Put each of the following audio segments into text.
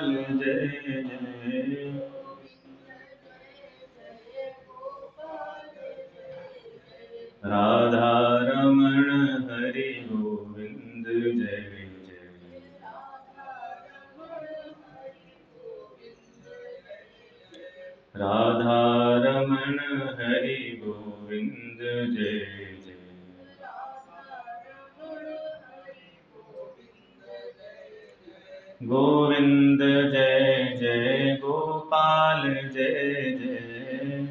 गोपाल जय जय। राधा रमण हरि गोविंद जय जय। राधा रमण हरि गोविंद जय जय। गोविंद जय जय गोपाल जय जय।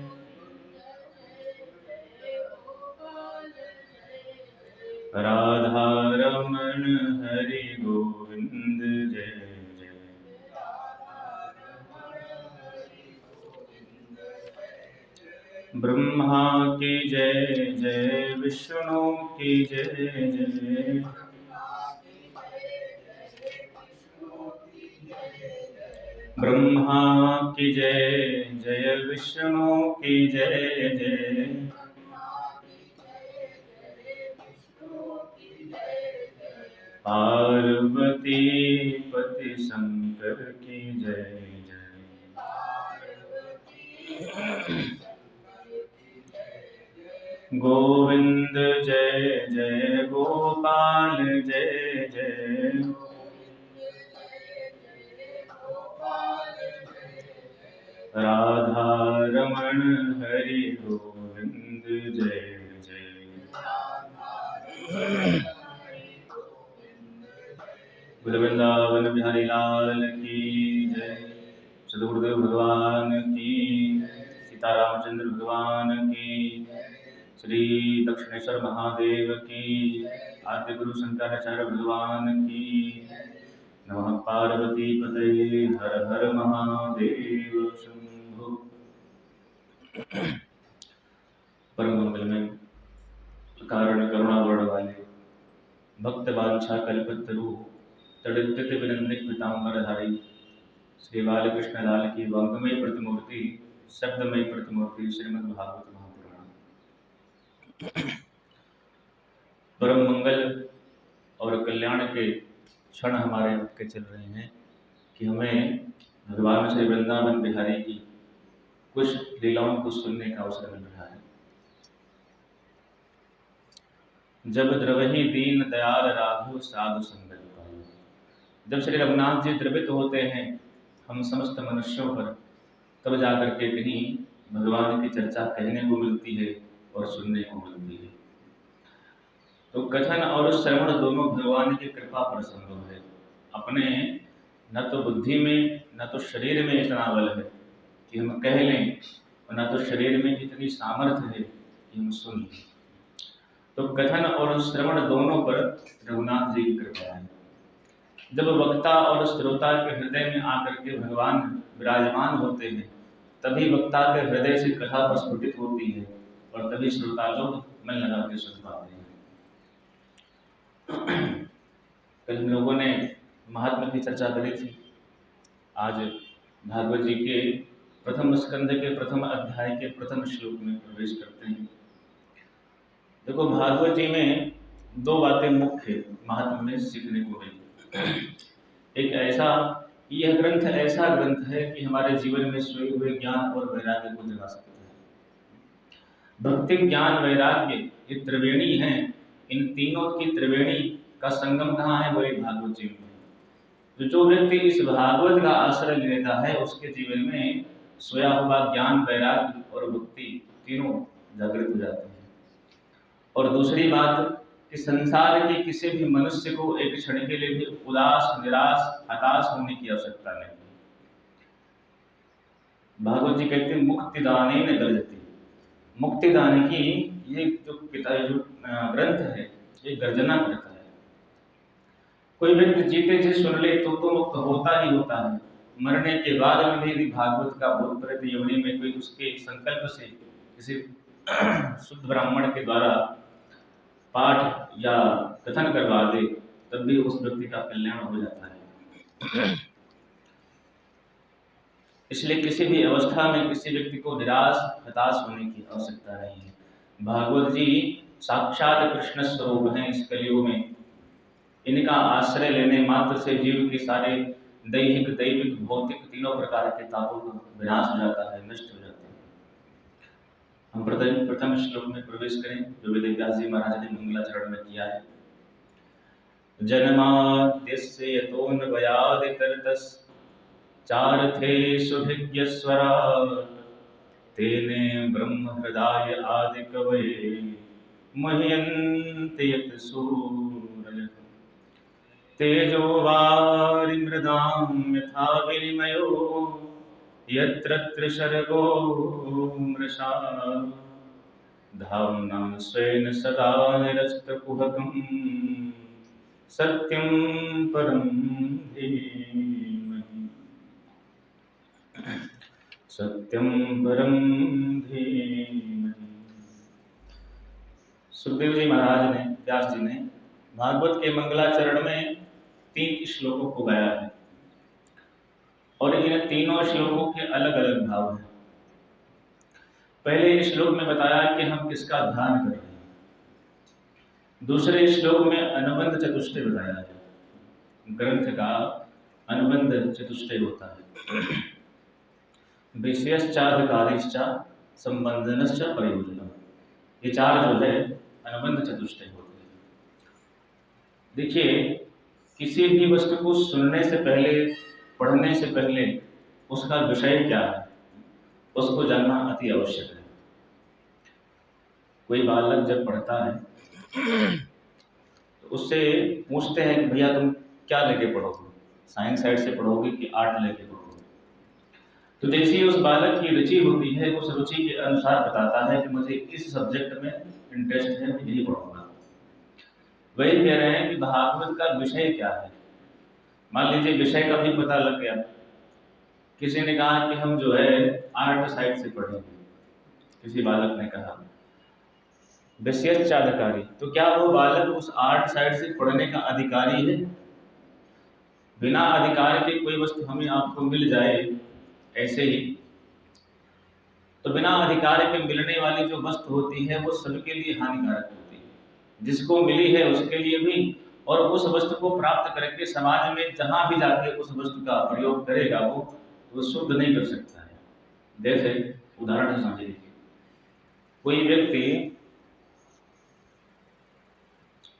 राधा रमण हरि गोविंद जय जय। ब्रह्मा की जय जय विष्णु की जय जय। ब्रह्मा की जय जय विष्णु की जय जय। पार्वती पति शंकर की जय जय। गोविंद जय जय गोपाल जय जय। राधा रमण हरि गोविंद जय जय। वृंदावन बिहारी लाल की जय। सद्गुरुदेव भगवान की, सीतारामचंद्र भगवान की, श्री दक्षिणेश्वर महादेव की, आद्य गुरु शंकराचार्य भगवान की। नमः पार्वती पतये हर हर महादेव शंभो। परम मंगलमय कारण करुणा वर्ण वाले भक्त वांछा कल्पतरु तड़ित विनंदित पीतांबरधारी श्री बालकृष्ण लाल की वांगमय प्रतिमूर्ति शब्दमय प्रतिमूर्ति श्रीमद् भागवत महापुराण। परम मंगल और कल्याण के क्षण हमारे के चल रहे हैं कि हमें भगवान श्री वृंदावन बिहारी की कुछ लीलाओं को सुनने का अवसर मिल रहा है। जब द्रवहि दीन दयाल राघव साधु संगत पायो। जब श्री रघुनाथ जी द्रवित होते हैं हम समस्त मनुष्यों पर, तब जाकर के कहीं भगवान की चर्चा कहने को मिलती है और सुनने को मिलती है। तो कथन और श्रवण दोनों भगवान की कृपा पर संभव है। अपने न तो बुद्धि में न तो शरीर में इतना बल है कि हम कह लें, और न तो शरीर में इतनी सामर्थ्य है कि हम सुन लें। तो कथन और श्रवण दोनों पर रघुनाथ जी की कृपा है। जब वक्ता और श्रोता के हृदय में आकर के भगवान विराजमान होते हैं, तभी वक्ता के हृदय से कथा प्रस्फुटित होती है और तभी श्रोता लोग मन लगा के सुन पाते हैं। कल हम लोगों ने महात्मा की चर्चा करी थी। आज भागवत जी के प्रथम स्कंध के प्रथम अध्याय के प्रथम श्लोक में प्रवेश करते हैं। देखो, भागवत जी में दो बातें मुख्य महात्मा में सीखने को मिली। एक ऐसा, यह ग्रंथ ऐसा ग्रंथ है कि हमारे जीवन में सोए हुए ज्ञान और वैराग्य को जगा सकता है। भक्ति, ज्ञान, वैराग्य ये त्रिवेणी हैं। इन तीनों की त्रिवेणी का संगम कहाँ है? वही भागवत जी में। तो जो व्यक्ति इस भागवत का आश्रय लेता है उसके जीवन में सोया हुआ ज्ञान, वैराग्य और भक्ति तीनों जागृत हो जाते हैं। और दूसरी बात कि संसार के किसी भी मनुष्य को एक क्षण के लिए भी उदास, निराश, हताश होने की आवश्यकता नहीं। भागवत जी कहते हैं मुक्तिदाने न गर्जति। मुक्तिदान की ये जो ग्रंथ है ये गर्जना करता है। कोई व्यक्ति जीते जी सुन ले तो मुक्त होता ही होता है। मरने के बाद में भी भागवत का बोध करे तो यमुनी में कोई उसके संकल्प से किसी शुद्ध ब्राह्मण के द्वारा पाठ या कथन करवा दे, तब भी उस व्यक्ति का कल्याण हो जाता है। इसलिए किसी भी अवस्था में किसी व्यक्ति को निराश, हताश होने की आवश्यकता नहीं है। भागवत जी साक्षात कृष्ण स्वरूप हैं इस कलयुग में। इनका आश्रय लेने मात्र से जीव के सारे दैहिक, दैविक, भौतिक तीनों प्रकार के तापों का विनाश हो जाता है, नष्ट हो जाता है। हम प्रथम श्लोक में प्रवेश करें जो वेद व्यास जी महाराज ने मंगलाचरण में किया है। जन्माद्यस्य यतोऽन्वयादितरतश्चार्थेष्वभिज्ञस्वराट् तेने ब्रह्महृदाय आदिकवये मह्यन्ति यत्सूरयः। तेजो वारिमृदां यथा विनिमयो यत्र त्रिसर्गो मृषा धाम्ना स्वेन सदा निरस्तकुहकं सत्यं परं धीमहि। सत्यं परं धीमहि। सुखदेव जी महाराज ने, व्यास जी ने भागवत के मंगलाचरण में 3 श्लोकों को गाया है और इन तीनों श्लोकों के अलग अलग भाव हैं। पहले श्लोक में बताया कि हम किसका ध्यान कर रहे हैं, दूसरे श्लोक में अनुबंध चतुष्टय बताया है। ग्रंथ का अनुबंध चतुष्टय होता है। विषयश्चाधिकारिश्च संबंधनश्च प्रयोजनम्, ये 4 जो है अनुबंध चतुष्टय होते हैं। देखिए, किसी भी वस्तु को सुनने से पहले, पढ़ने से पहले उसका विषय क्या है उसको जानना अति आवश्यक है। कोई बालक जब पढ़ता है तो उससे पूछते हैं कि भैया तुम क्या लेके पढ़ोगे, साइंस साइड से पढ़ोगे कि आर्ट लेके पढ़ोगे? तो जैसी उस बालक की रुचि होती है, उस रुचि के अनुसार बताता है कि मुझे इस सब्जेक्ट में इंटरेस्ट है, मैं यही पढ़ूंगा। वही कह रहे हैं कि भागवत का विषय क्या है। मान लीजिए विषय का भी पता लग गया, किसी ने कहा कि हम जो है आर्ट साइड से पढ़ेंगे, किसी बालक ने कहा विषयश्चाधिकारी, तो क्या वो बालक उस आर्ट साइड से पढ़ने का अधिकारी है? बिना अधिकार के कोई वस्तु हमें आपको मिल जाए ऐसे ही, तो बिना अधिकार के मिलने वाली जो वस्तु होती है वो सबके लिए हानिकारक होती है, जिसको मिली है उसके लिए भी, और उस वस्तु को प्राप्त करके समाज में जहां भी जाके उस वस्तु का प्रयोग करेगा वो शुद्ध नहीं कर सकता है। जैसे उदाहरण समझिए, कोई व्यक्ति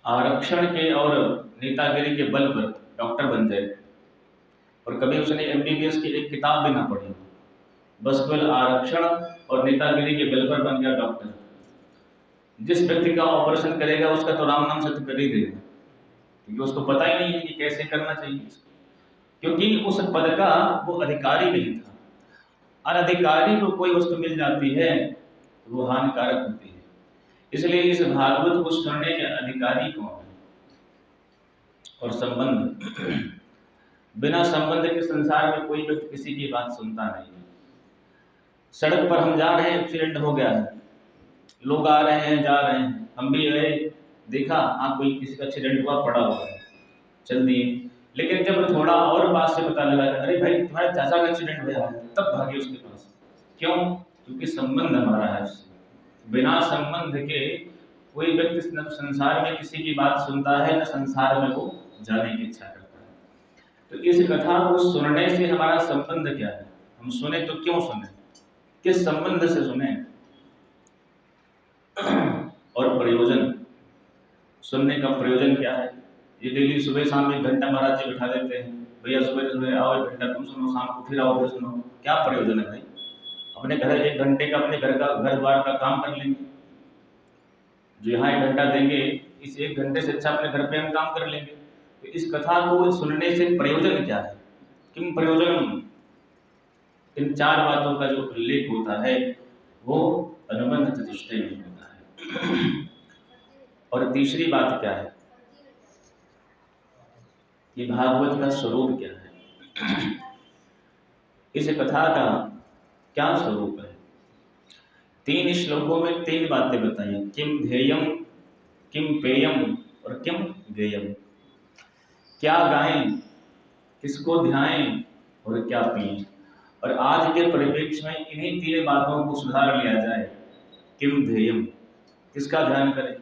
आरक्षण के और नेतागिरी के बल पर डॉक्टर बन जाए और कभी उसने एमबीबीएस की एक किताब भी ना पढ़ी, बस केवल आरक्षण और नेतागिरी के बल पर बन गया डॉक्टर, जिस व्यक्ति का ऑपरेशन करेगा उसका तो राम नाम सत्य कर ही देगा, क्योंकि उसको पता ही नहीं है कि कैसे करना चाहिए, क्योंकि उस पद का वो अधिकारी नहीं था। अनधिकारी को कोई वस्तु मिल जाती है तो वो हानिकारक होती है। इसलिए इस भागवत को सुनने के अधिकारी कौन है? और संबंध, बिना संबंध के संसार में कोई व्यक्ति किसी की बात सुनता नहीं है। सड़क पर हम जा रहे हैं, एक्सीडेंट हो गया है, लोग आ रहे हैं जा रहे हैं, हम भी गए, देखा हाँ कोई किसी का एक्सीडेंट हुआ, पड़ा हुआ है, चल दिए। लेकिन जब थोड़ा और पास से पता लगा अरे भाई तुम्हारे चाचा का एक्सीडेंट हुआ है, तब भागे उसके पास। क्यों? क्योंकि संबंध हमारा है उससे। बिना संबंध के कोई व्यक्ति न संसार में किसी की बात सुनता है, न संसार में वो जाने की इच्छा करता है। तो इस कथा को सुनने से हमारा संबंध क्या है? हम सुने तो क्यों सुने, किस संबंध से सुने, और प्रयोजन, सुनने का प्रयोजन क्या है? ये डेली सुबह शाम 1 घंटा महाराज जी बिठा देते हैं, भैया सुबह सुबह आओ 1 घंटा तुम सुनो, शाम को फिर आओ फिर सुनो। क्या प्रयोजन है भाई? अपने घर 1 घंटे का अपने घर द्वार का काम कर लेंगे, जो यहाँ 1 घंटा देंगे इस 1 घंटे से अच्छा अपने घर पे हम काम कर लेंगे। तो इस कथा को सुनने से प्रयोजन क्या है? किम प्रयोजनम? इन 4 बातों का जो उल्लेख होता है वो अनुबंध चतुष्टय में होता है। और तीसरी बात क्या है? ये भागवत का स्वरूप क्या है? इस कथा का क्या स्वरूप है? 3 श्लोकों में 3 बातें बताई, किम ध्येयम, किम पेयम और किम गेयम। क्या गाएं, किसको ध्याएं और क्या पिएं। और आज के परिप्रेक्ष्य में इन्हीं 3 बातों को सुधार लिया जाए। किम ध्येयम, किसका ध्यान करें?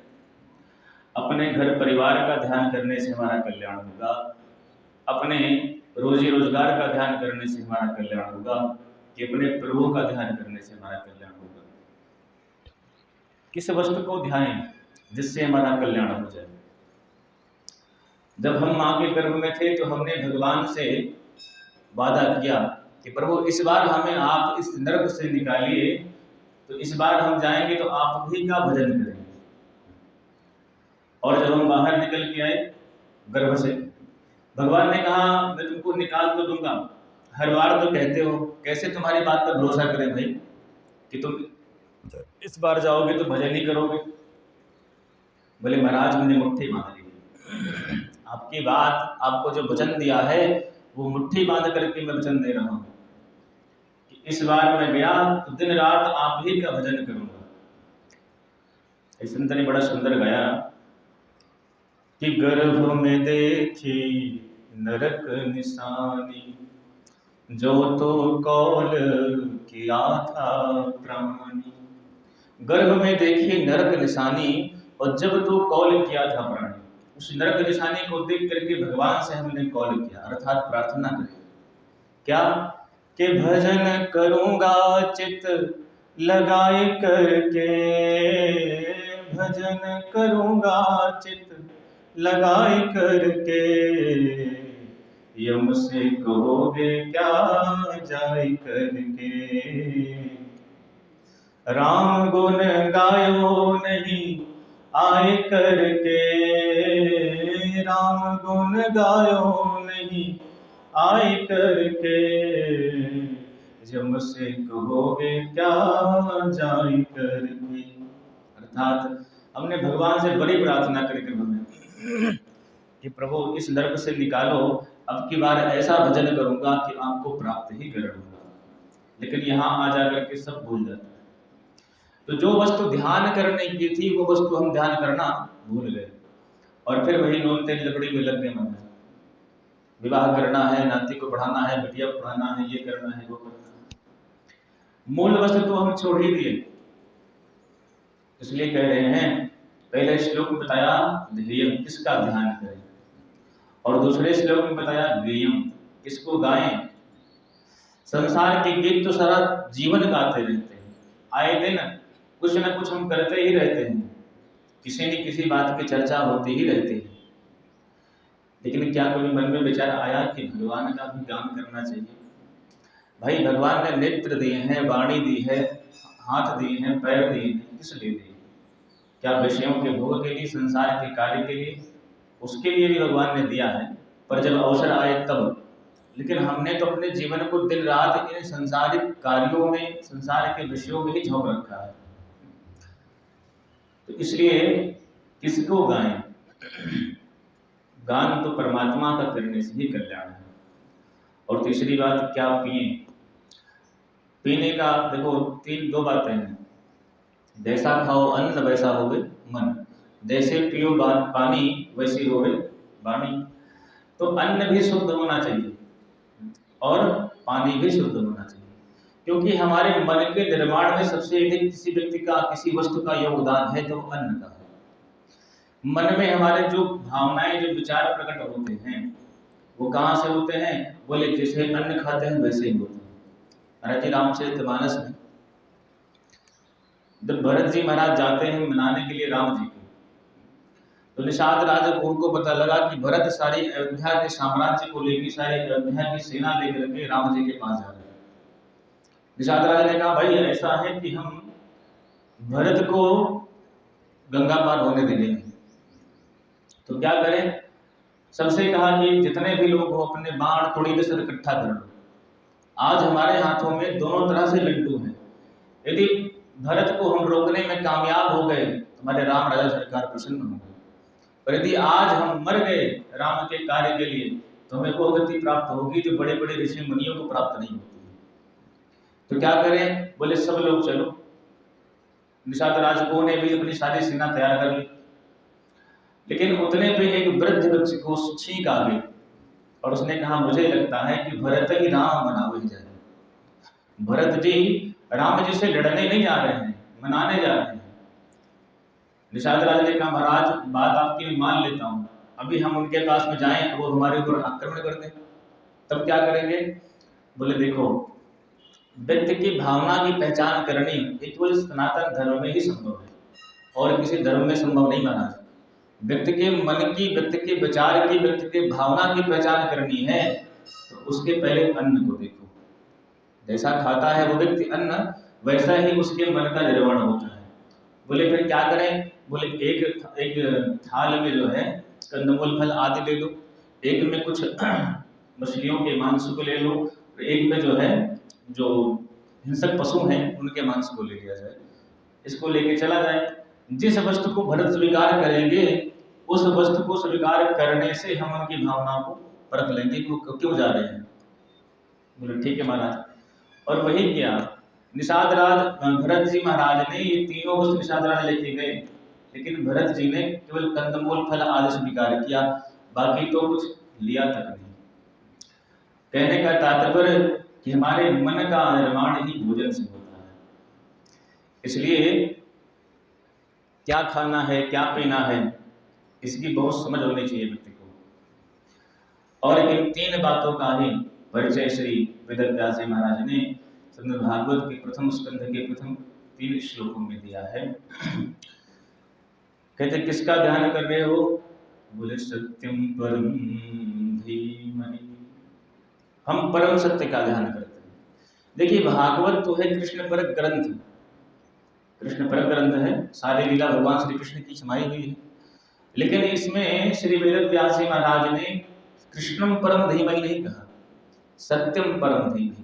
अपने घर परिवार का ध्यान करने से हमारा कल्याण होगा, अपने रोजी रोजगार का ध्यान करने से हमारा कल्याण होगा, कि अपने प्रभु का ध्यान करने से हमारा कल्याण होगा। किस वस्तु को ध्यान जिससे हमारा कल्याण हो जाए। जब हम माँ के गर्भ में थे तो हमने भगवान से वादा किया कि प्रभु इस बार हमें आप इस नरक से निकालिए, तो इस बार हम जाएंगे तो आप ही का भजन करेंगे। और जब हम बाहर निकल के आए गर्भ से, भगवान ने कहा मैं तुमको निकाल तो दूंगा, हर बार तो कहते हो, कैसे तुम्हारी बात पर भरोसा करें भाई कि तुम इस बार जाओगे तो भजन ही करोगे। बोले महाराज हमने मुट्ठी बांध ली, आपकी बात, आपको जो वचन दिया है वो मुट्ठी बांध करके मैं वचन दे रहा हूँ कि इस बार मैं गया तो दिन रात आप ही का भजन करूंगा। इस संत ने बड़ा सुंदर गाया कि गर्भ में देखी नरक निशानी, जो तो कौल किया था प्राणी। गर्भ में देखी नरक निशानी, और जब तो कौल किया था प्राणी। उस नरक निशानी को देख करके भगवान से हमने कौल किया, अर्थात प्रार्थना करी। क्या कि भजन करूंगा चित लगाए करके, भजन करूंगा चित लगाए करके, यम से कहोगे क्या जाय करके। राम गुण गायो नहीं आए करके, राम गुण गायो नहीं आए करके, यम से कहोगे क्या जाय करके। अर्थात हमने भगवान से बड़ी प्रार्थना करके हमें कि प्रभु इस नरक से निकालो, अब की बार ऐसा भजन करूंगा कि आपको प्राप्त ही करूंगा। लेकिन यहाँ आ जाकर के सब भूल जाते हैं। तो जो वस्तु ध्यान करने की थी वो वस्तु हम ध्यान करना भूल गए, और फिर वही नून तेल लकड़ी में लग गए। मन विवाह करना है, नाती को पढ़ाना है, बिटिया को पढ़ाना है, ये करना है, वो करना है। मूल वस्तु तो हम छोड़ ही दिए। इसलिए कह रहे हैं, पहले श्लोक में बताया ध्येयम, किसका ध्यान करें, और दूसरे श्लोक में बताया गेयम, किसको गाएं। संसार के गीत तो सारा जीवन गाते रहते हैं, आए दिन कुछ न कुछ हम करते ही रहते हैं, किसी न किसी बात की चर्चा होती ही रहती है। लेकिन क्या कभी मन में विचार आया कि भगवान का भी गान करना चाहिए। भाई भगवान ने नेत्र दिए हैं, वाणी दी है, हाथ दिए हैं, पैर दिए हैं, किस लिए दिए? क्या विषयों के भोग के लिए, संसार के कार्य के लिए? उसके लिए भी भगवान ने दिया है, पर जब अवसर आए तब। लेकिन हमने तो अपने जीवन को दिन रात इन संसारिक कार्यों में, संसार के विषयों में ही झोंक रखा है। तो इसलिए किसको गाएं? गान तो परमात्मा का करने से ही कल्याण है। और तीसरी बात, क्या पिए? पीने का देखो दो बातें हैं, जैसा खाओ अन्न वैसा होवे मन, जैसे पियो पानी वैसी होवे वाणी। तो अन्न भी शुद्ध होना चाहिए और पानी भी शुद्ध होना चाहिए, क्योंकि हमारे मन के निर्माण में सबसे अधिक किसी व्यक्ति का, किसी वस्तु का योगदान है जो अन्न का है। मन में हमारे जो भावनाएं, जो विचार प्रकट होते हैं, वो कहाँ से होते हैं? बोले जैसे अन्न खाते हैं वैसे ही होते हैं। महाराज जी रामचरितमानस में जब भरत जी महाराज जाते हैं मनाने के लिए राम जी को, तो निषाद राजा को उनको पता लगा कि भरत सारी अयोध्या के साम्राज्य को लेकर, सारी अयोध्या की सेना लेकर के राम जी के पास जा रहे हैं। निषाद राजा ने कहा भाई ऐसा है कि हम भरत को गंगा पार होने देंगे, तो क्या करें? सबसे कहा कि जितने भी लोग हो अपने बाण थोड़ी देर से इकट्ठा कर लो। आज हमारे हाथों में दोनों तरह से लड्डू हैं। यदि भरत को हम रोकने में कामयाब हो गए तो हमारे राम राजा सरकार प्रसन्न होंगे, पर यदि आज हम मर गए राम के कार्य के लिए तो हमें वो गति प्राप्त होगी जो बड़े बड़े ऋषि मुनियों को प्राप्त नहीं होती है। तो क्या करें? बोले सब लोग चलो। निषाद राजकों ने भी अपनी सारी सेना तैयार कर ली, लेकिन उतने पे एक वृद्ध व्यक्ति को छींक आ गई और उसने कहा मुझे लगता है कि भरत ही राम मनावे जाए। भरत जी राम जी से लड़ने नहीं जा रहे हैं, मनाने जा रहे हैं। निषाद राजा ने कहा महाराज बात आपकी मान लेता हूँ, अभी हम उनके पास में जाएं तो वो हमारे ऊपर आक्रमण कर दें, तब क्या करेंगे? बोले देखो, व्यक्ति की भावना की पहचान करनी एक केवल सनातन धर्म में ही संभव है और किसी धर्म में संभव नहीं महाराज। व्यक्ति के मन की, व्यक्ति के विचार की, व्यक्ति के भावना की पहचान करनी है तो उसके पहले अन्न को देखो। जैसा खाता है वो व्यक्ति अन्न, वैसा ही उसके मन का निर्माण होता है। बोले फिर क्या करें? बोले एक थाल में जो है कंदमूल फल आदि ले लो, एक में कुछ मछलियों के मांस को ले लो, एक में जो है जो हिंसक पशु हैं उनके मांस को ले लिया जाए। इसको लेके चला जाए। जिस वस्तु को भरत स्वीकार करेंगे उस वस्तु को स्वीकार करने से हम उनकी भावनाओं को परख लेंगे कि वो क्यों जा रहे हैं। बोले ठीक है महाराज। और वही किया निषाद राज भरत जी महाराज ने। ये तीनों वस्तु निषाद राज लेके गए, लेकिन भरत जी ने केवल कंदमूल फल आदि स्वीकार किया, बाकी तो कुछ लिया तक नहीं। कहने का तात्पर्य कि हमारे मन का निर्माण ही भोजन से होता है। इसलिए क्या खाना है, क्या पीना है, इसकी बहुत समझ होनी चाहिए व्यक्ति को। और इन तीन बातों का ही परिचय श्री वेदव्यास जी महाराज ने श्रीमद् भागवत के प्रथम स्कंध के प्रथम 3 श्लोकों में दिया है। कहते किसका ध्यान कर रहे हो? बोले सत्यम परम धीमहि। हम परम सत्य का ध्यान करते हैं। देखिए भागवत तो है कृष्ण पर ग्रंथ, कृष्ण पर ग्रंथ है, सारी लीला भगवान श्री कृष्ण की समाई हुई है। लेकिन इसमें श्री वेदव्यास जी महाराज ने कृष्णम परम धीमहि नहीं कहा, सत्यम परम धीमहि कहा।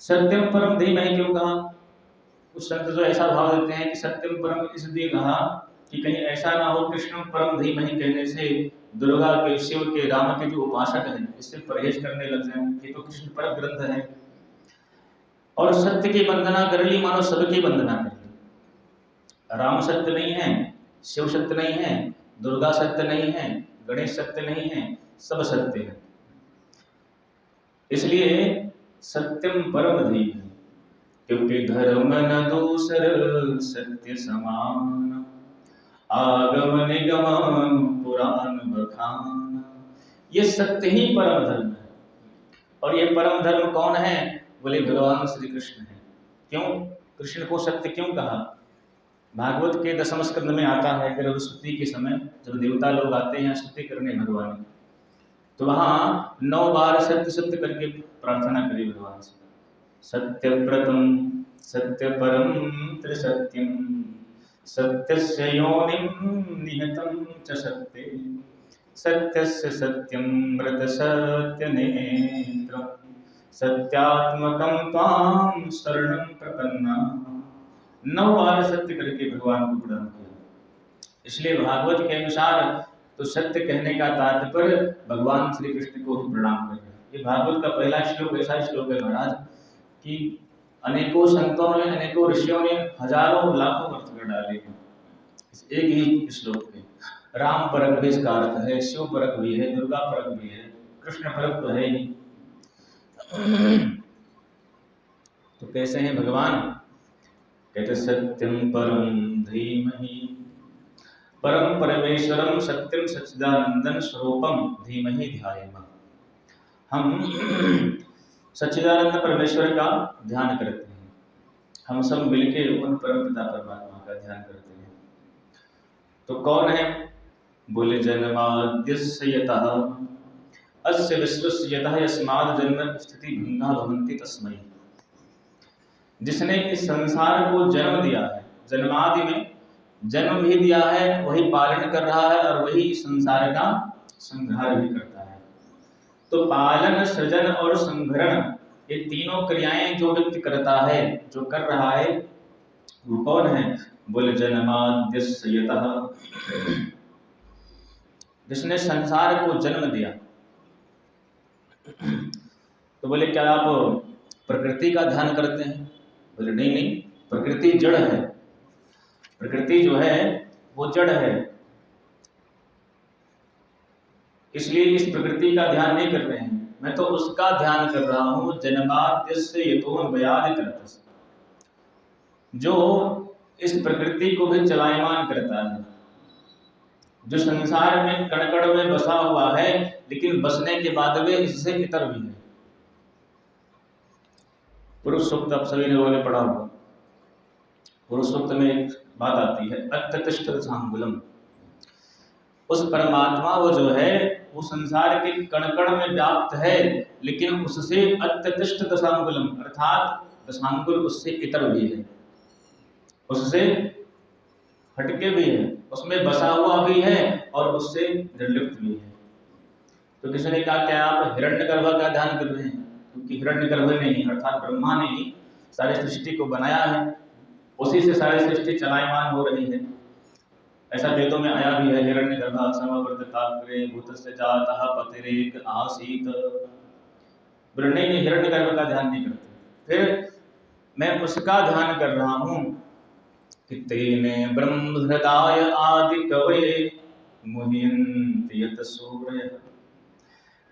सत्यम परम धीमहि क्यों कहा? कुछ संत जो ऐसा भाव देते हैं कि सत्यम परम इसलिए कहा कि कहीं ऐसा ना हो कृष्णम परम धीमहि कहने से दुर्गा के, शिव के, राम के जो उपासक हैं इससे परहेज करने लग जाएं। ये तो कृष्ण पर ग्रंथ है और सत्य की वंदना कर ली मानो सबकी वंदना कर ली। राम सत्य नहीं है, शिव सत्य नहीं है, दुर्गा सत्य नहीं है, गणेश सत्य नहीं है, सब सत्य है। इसलिए सत्यम परम धीमहि, क्योंकि धर्म न दूसर सत्य समान, आगम निगम पुराण बखान। ये सत्य ही परम धर्म है। और ये परम धर्म कौन है? बोले भगवान श्री कृष्ण है। क्यों कृष्ण को सत्य क्यों कहा? भागवत के 10वें स्कंद में आता है कि स्तुति के समय जब देवता लोग आते हैं स्तुति करने भगवान की, तो वहां 9 बार सत्य सत्य करके प्रार्थना करी भगवान से। सत्यव्रतम सत्य परम त्रिसत्यम, सत्यस्य योनिम निहतम च सत्ये, सत्यस्य सत्यम मृत सत्य नेत्रम, सत्यात्मकम त्वाम शरणं प्रपन्ना। 9 बार सत्य करके भगवान को प्रणाम किया। इसलिए भागवत के अनुसार तो सत्य कहने का तात्पर्य भगवान श्री कृष्ण को ही प्रणाम करना। ये भागवत का पहला श्लोक ऐसा श्लोक है महाराज कि अनेकों संतों ने, अनेकों ऋषियों ने हजारों लाखों अर्थ कर डाले इस एक ही श्लोक में। राम परक भी इसका अर्थ है, शिव परक भी है, दुर्गा परक भी है, कृष्ण परक तो है ही। तो कैसे हैं भगवान? कहते सत्यम परम धीमहि, परम परमेश्वरम सत्यम सच्चिदानंदन स्वरूपम धीमहि ध्यायेम। हम सच्चिदानंद परमेश्वर का ध्यान करते हैं। हम सब मिलके उन परम पिता परमात्मा का ध्यान करते हैं। तो कौन है? बोले जन्माद्यस्य यतः अस्य विश्वस्य यतः यस्माद् जन्म स्थिति भिन्ना भवन्ति तस्मै। जिसने इस संसार को जन्म दिया है, जन्मादि में जन्म भी दिया है, वही पालन कर रहा है और वही संसार का संहार भी करता है। तो पालन, सृजन और संभरण ये तीनों क्रियाएं जो व्यक्ति करता है, जो कर रहा है, वो कौन है? बोले जन्माद्यस्य यतः, जिसने संसार को जन्म दिया। तो बोले क्या आप प्रकृति का ध्यान करते हैं? बोले नहीं नहीं, प्रकृति जड़ है। प्रकृति जो है वो जड़ है, इसलिए इस प्रकृति का ध्यान नहीं कर रहे हैं। मैं तो उसका ध्यान कर रहा हूं जन्माद्यस्य यतोऽन्वयादितरतः, जो इस प्रकृति को भी चलायमान करता है। जो संसार में कण-कण में बसा हुआ है, लेकिन बसने के बाद वे इससे इतर भी है। पुरुष सूक्त आप सभी लोगों ने पढ़ा होगा। पुरुष सूक्त में एक बात आती है, अत्यतिष्ठ दशांगुलम। उस परमात्मा वो जो है वो संसार के कण-कण में व्याप्त है, लेकिन उससे अत्यतिष्ठ दशांगुलम अर्थात दशांगुल उससे इतर भी है, उससे हटके भी है, उसमें बसा हुआ भी है और उससे निर्लिप्त भी है। तो किसी ने कहा क्या आप हिरण्यगर्भ का ध्यान कर रहे हैं? क्योंकि हिरण्यगर्भ ने ही अर्थात ब्रह्मा ने ही सारी सृष्टि को बनाया है, उसी से सारी सृष्टि चलायमान हो रही है। ऐसा वेदों में आया भी है, हिरण्यगर्भः समवर्तताग्रे भूतस्य जातः पतिरेक आसीत। ब्रह्मणे ने हिरण्यगर्भ का ध्यान नहीं करते, फिर मैं उसका ध्यान कर रहा हूँ कि तेने ब्रह्म हृदय आदि कवये मुह्यन्ति यत सूर्यः।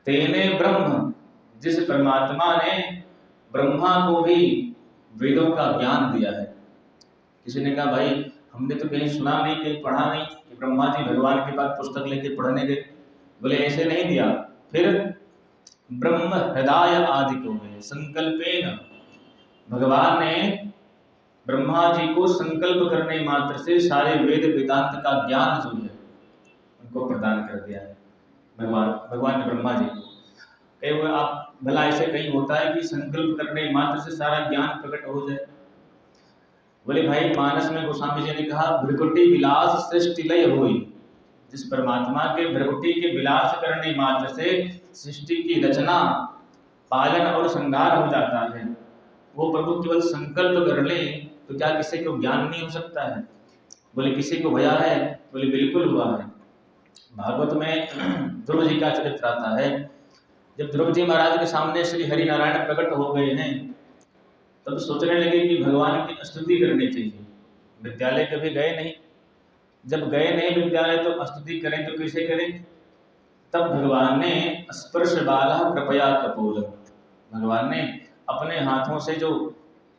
तेने ब्रह्म, जिस परमात्मा ने ब्रह्मा को भी वेदों का ज्ञान दिया है। किसी ने कहा भाई हमने तो कहीं सुना नहीं, कहीं पढ़ा नहीं कि ब्रह्मा जी भगवान के पास पुस्तक लेके पढ़ने गए। बोले ऐसे नहीं दिया। फिर ब्रह्म हृदय आदि को है संकल्पेन, भगवान ने ब्रह्मा जी को संकल्प करने मात्र से सारे वेद वेदांत का ज्ञान जो है उनको प्रदान कर दिया है। भगवान ने ब्रह्मा जी को कहे हुए आप भला ऐसे कहीं होता है कि संकल्प करने मात्र से सारा ज्ञान प्रकट हो जाए? बोले भाई मानस में गोस्वामी जी ने कहा भृकुटी विलास सृष्टि लय होई। जिस परमात्मा के भृकुटी के विलास करने मात्र से सृष्टि की रचना पालन और श्रृंगार हो जाता है, वो प्रभु केवल संकल्प कर ले तो क्या किसी को ज्ञान नहीं हो सकता है? बोले किसी को भया है? बोले बिल्कुल हुआ है। भागवत में ध्रुव जी का चरित्र आता है। जब ध्रुव जी महाराज के सामने श्री हरि नारायण प्रकट हो गए हैं, तब सोचने लगे कि भगवान की स्तुति करनी चाहिए। विद्यालय कभी गए नहीं, जब गए नहीं विद्यालय तो स्तुति करें तो कैसे करें? तब भगवान ने स्पर्श बाला कृपया कपोल, भगवान ने अपने हाथों से जो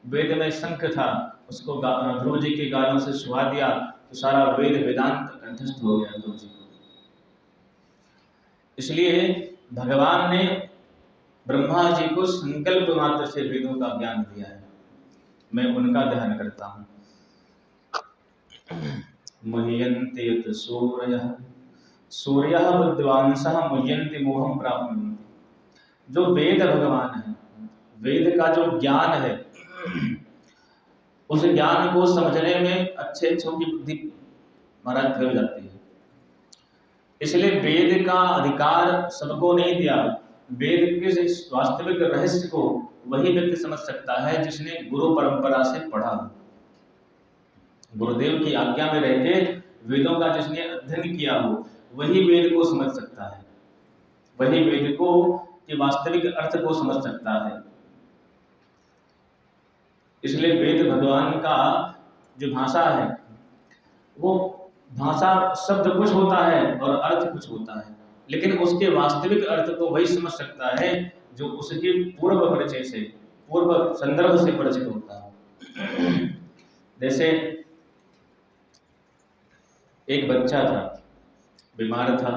वेद में शंख था उसको ध्रुव जी के गालों से छुआ दिया, तो सारा वेद वेदांत कंठस्थ हो गया ध्रुव जी को। इसलिए भगवान ने ब्रह्मा जी को संकल्प मात्र से वेदों का ज्ञान दिया है। मैं उनका ध्यान करता हूँ। मुह्यन्ति यत सूर्यः, सूर्यः विद्वांसः मुह्यन्ति मोहं प्राप्नुवन्ति। जो वेद भगवान है, वेद का जो ज्ञान है, उस ज्ञान को समझने में अच्छे अच्छों की बुद्धि महाराज फैल जाती है। इसलिए वेद का अधिकार सबको नहीं दिया। वेद के वास्तविक रहस्य को वही व्यक्ति समझ सकता है जिसने गुरु परंपरा से पढ़ा, गुरुदेव की आज्ञा में रह के वेदों का जिसने अध्ययन किया हो, वही वेद को समझ सकता है, वही वेद को के वास्तविक अर्थ को समझ सकता है। इसलिए वेद भगवान का जो भाषा है, वो भाषा शब्द कुछ होता है और अर्थ कुछ होता है, लेकिन उसके वास्तविक अर्थ को वही समझ सकता है जो उसके पूर्व परिचय से, पूर्व संदर्भ से परिचित होता है। जैसे एक बच्चा था, बीमार था,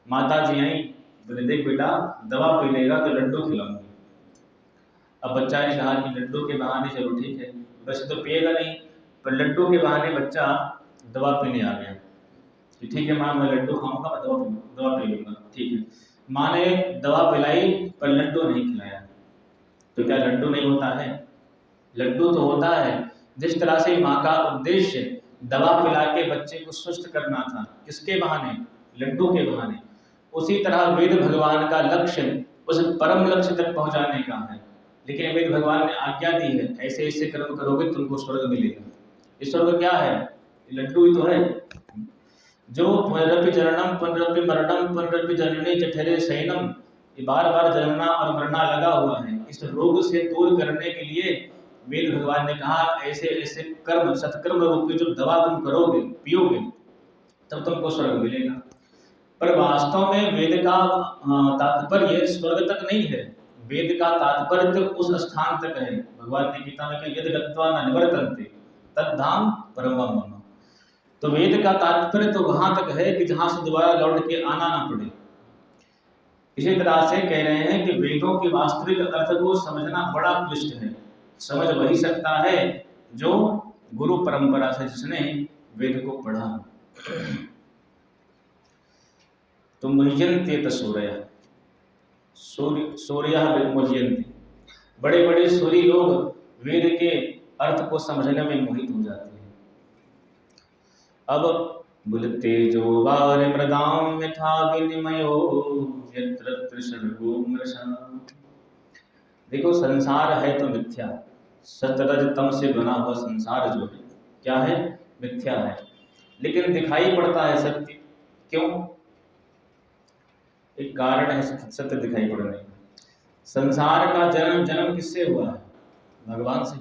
माता जी आई, बोले देख बेटा दवा पी लेगा तो लड्डू खिलाऊंगी। अब बच्चा ने कहा कि लड्डू के बहाने चलो ठीक है, वैसे तो पिएगा नहीं, पर लड्डू के बहाने बच्चा दवा पीने आ गया कि ठीक है माँ मैं लड्डू खाऊंगा, दवा पी लूंगा। ठीक है, माँ ने दवा पिलाई पर लड्डू नहीं खिलाया, तो क्या लड्डू नहीं होता है? लड्डू तो होता है। जिस तरह से माँ का उद्देश्य दवा पिला के बच्चे को स्वस्थ करना था, किसके बहाने? लड्डू के बहाने। उसी तरह वेद भगवान का लक्ष्य उस परम लक्ष्य तक पहुंचाने का है, लेकिन वेद भगवान ने आज्ञा दी है ऐसे ऐसे कर्म करोगे तुमको स्वर्ग मिलेगा। इस स्वर्ग क्या है? लड्डू ही तो है। जो पुनरपि जननम पुनरपि मरणम पुनरपि जननी जठरे शयनम, ये बार बार जन्मना और मरना लगा हुआ है। इस रोग से दूर करने के लिए वेद भगवान ने कहा ऐसे ऐसे कर्म, सत्कर्म रूपी जो दवा तुम करोगे, पियोगे, तब तुमको स्वर्ग मिलेगा। पर वास्तव में वेद का तात्पर्य स्वर्ग तक नहीं है, वेद का तात्पर्य तो उस स्थान तक है। भगवान ने गीता में कहा यद गत्वा न निवर्तन्ते तद्धाम परमं मम। तो वेद का तात्पर्य तो वहां तक है कि जहां से दोबारा लौट के आना ना पड़े। इसी तरह से कह रहे हैं कि वेदों के वास्तविक अर्थ को समझना बड़ा क्लिष्ट है। समझ वही सकता है जो गुरु परंपरा से जिसने वेद को पढ़ा। तो मुह्यन्ते सूर्य सूर्य मुह्यन्ते, बड़े बड़े सूर्य लोग वेद के अर्थ को समझने में मोहित हो जाते हैं। अब बोले तेजो वारि मृदाम यथा विनिमयो यत्र त्रिशर्गो मृषा। देखो संसार है तो मिथ्या, सतरज तम से बना हुआ संसार जो है क्या है, मिथ्या है, लेकिन दिखाई पड़ता है सत्य। क्यों? एक कारण है सत्य दिखाई पड़ने का। संसार का जन्म जन्म किससे हुआ है? भगवान से।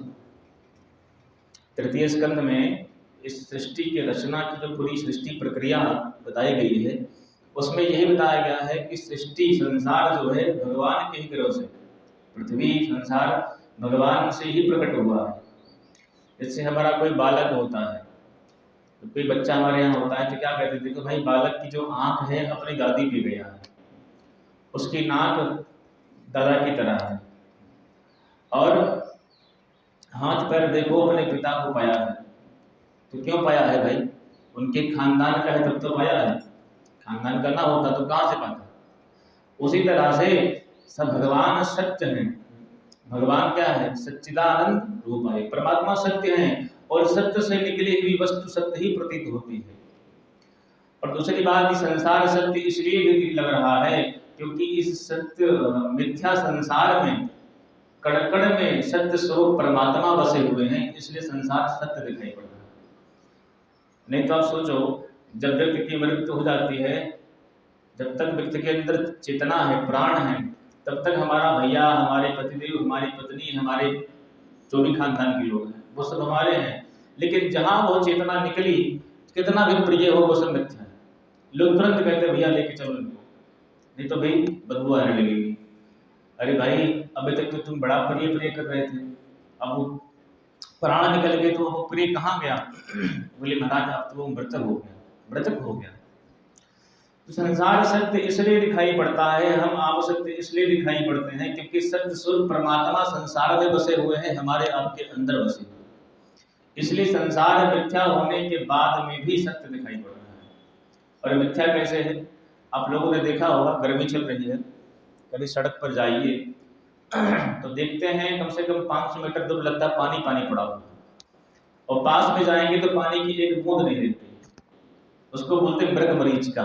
तृतीय स्कंद में इस सृष्टि की रचना की जो पूरी सृष्टि प्रक्रिया बताई गई है उसमें यही बताया गया है कि सृष्टि संसार जो है भगवान के ही ग्रह से, पृथ्वी संसार भगवान से ही प्रकट हुआ है। जैसे हमारा कोई बालक होता है, तो कोई बच्चा हमारे यहाँ होता है तो क्या कहते हैं, देखो भाई बालक की जो आंख है अपनी दादी पे गया है, उसकी नाक दादा की तरह है, और हाथ पैर देखो अपने पिता को पाया है। तो क्यों पाया है भाई? उनके खानदान का है तब तो पाया है, खानदान का ना होता तो कहाँ से पाता? उसी तरह से सब भगवान सत्य हैं। भगवान क्या है? सच्चिदानंद रूप है, परमात्मा सत्य है, और सत्य से निकली हुई वस्तु सत्य ही प्रतीत होती है। और दूसरी बात, संसार सत्य इसलिए भी लग रहा है क्योंकि इस सत्य मिथ्या संसार में कण कण में सत्य स्वरूप परमात्मा बसे हुए हैं, इसलिए संसार सत्य दिखाई पड़ रहा है। नहीं तो आप सोचो, जब व्यक्ति की मृत्यु हो जाती है, जब तक व्यक्ति के अंदर चेतना है, प्राण है, तब तक हमारा भैया, हमारे पतिदेव, हमारी पत्नी, हमारे जो भी खानदान के लोग हैं वो सब हमारे हैं। लेकिन जहां वो चेतना निकली, कितना भी प्रिय हो वो सब मिथ्या है। लोग तुरंत कहते भैया लेके चलो इनको, नहीं तो भाई बदबू आने लगेगी। अरे भाई अभी तक तो तुम बड़ा प्रिय प्रिय कर रहे थे, अब वो प्राण निकल गए तो वो प्रिय कहाँ गया? बोले महाराज अब तो वो मृतक हो गया, मृतक हो गया। तो संसार सत्य इसलिए दिखाई पड़ता है, हम आप सत्य इसलिए दिखाई पड़ते हैं क्योंकि सत्य स्वरूप परमात्मा संसार में बसे हुए हैं, हमारे आपके अंदर बसे हुए, इसलिए संसार मिथ्या होने के बाद में भी सत्य दिखाई पड़ रहा है। और मिथ्या कैसे है? आप लोगों ने देखा होगा, गर्मी चल रही है, कभी सड़क पर जाइए तो देखते हैं कम से कम 500 मीटर दूर लगता है पानी पानी पड़ा हुआ, और पास में जाएंगे तो पानी की एक बूंद नहीं रहती। उसको बोलते हैं मृग मरीचिका,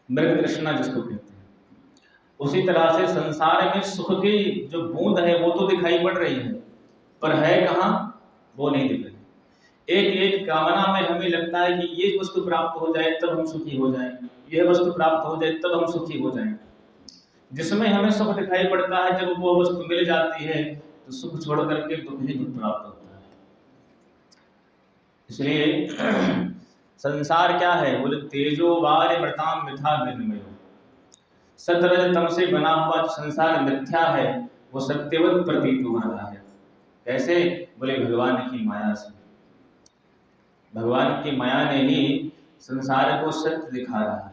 मृग तृष्णा जिसको कहते हैं। उसी तरह से संसार में सुख की जो बूंद है वो तो दिखाई पड़ रही है, पर है कहाँ वो नहीं दिख रही। एक एक कामना में हमें लगता है कि ये वस्तु प्राप्त हो जाए तब हम सुखी हो जाएं, यह वस्तु प्राप्त हो जाए तब हम सुखी हो जाएं। जिसमें हमें सुख दिखाई पड़ता है, जब वो वस्तु मिल जाती है तो सुख छोड़ करके दुख ही दुख प्राप्त होता है। इसलिए संसार क्या है? बोले तेजो वारि मृताम मिथा विनिमयो, सतरज तम से बना हुआ संसार मिथ्या है, वो सत्यवत प्रतीत हो रहा है। कैसे? बोले भगवान की माया से। भगवान की माया ने ही संसार को सत्य दिखा रहा है।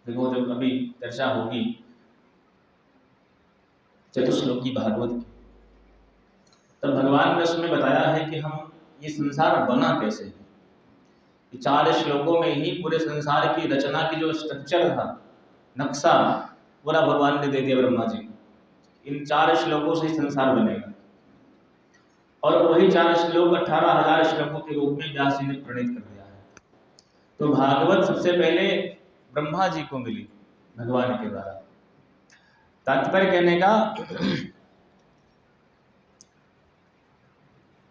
देखो जब अभी चर्चा होगी चतुश्लोकी भागवत की, तब भगवान ने उसमें बताया है कि हम ये संसार बना कैसे है। 4 श्लोकों में ही पूरे संसार की रचना की जो स्ट्रक्चर था, नक्शा, पूरा भगवान ने दे दिया ब्रह्मा जी को। इन 4 श्लोकों से संसार बनेगा, और वही 4 श्लोक 18,000 श्लोकों के रूप में व्यास जी ने प्रणीत कर दिया है। तो भागवत सबसे पहले ब्रह्मा जी को मिली भगवान के द्वारा। तात्पर्य कहने का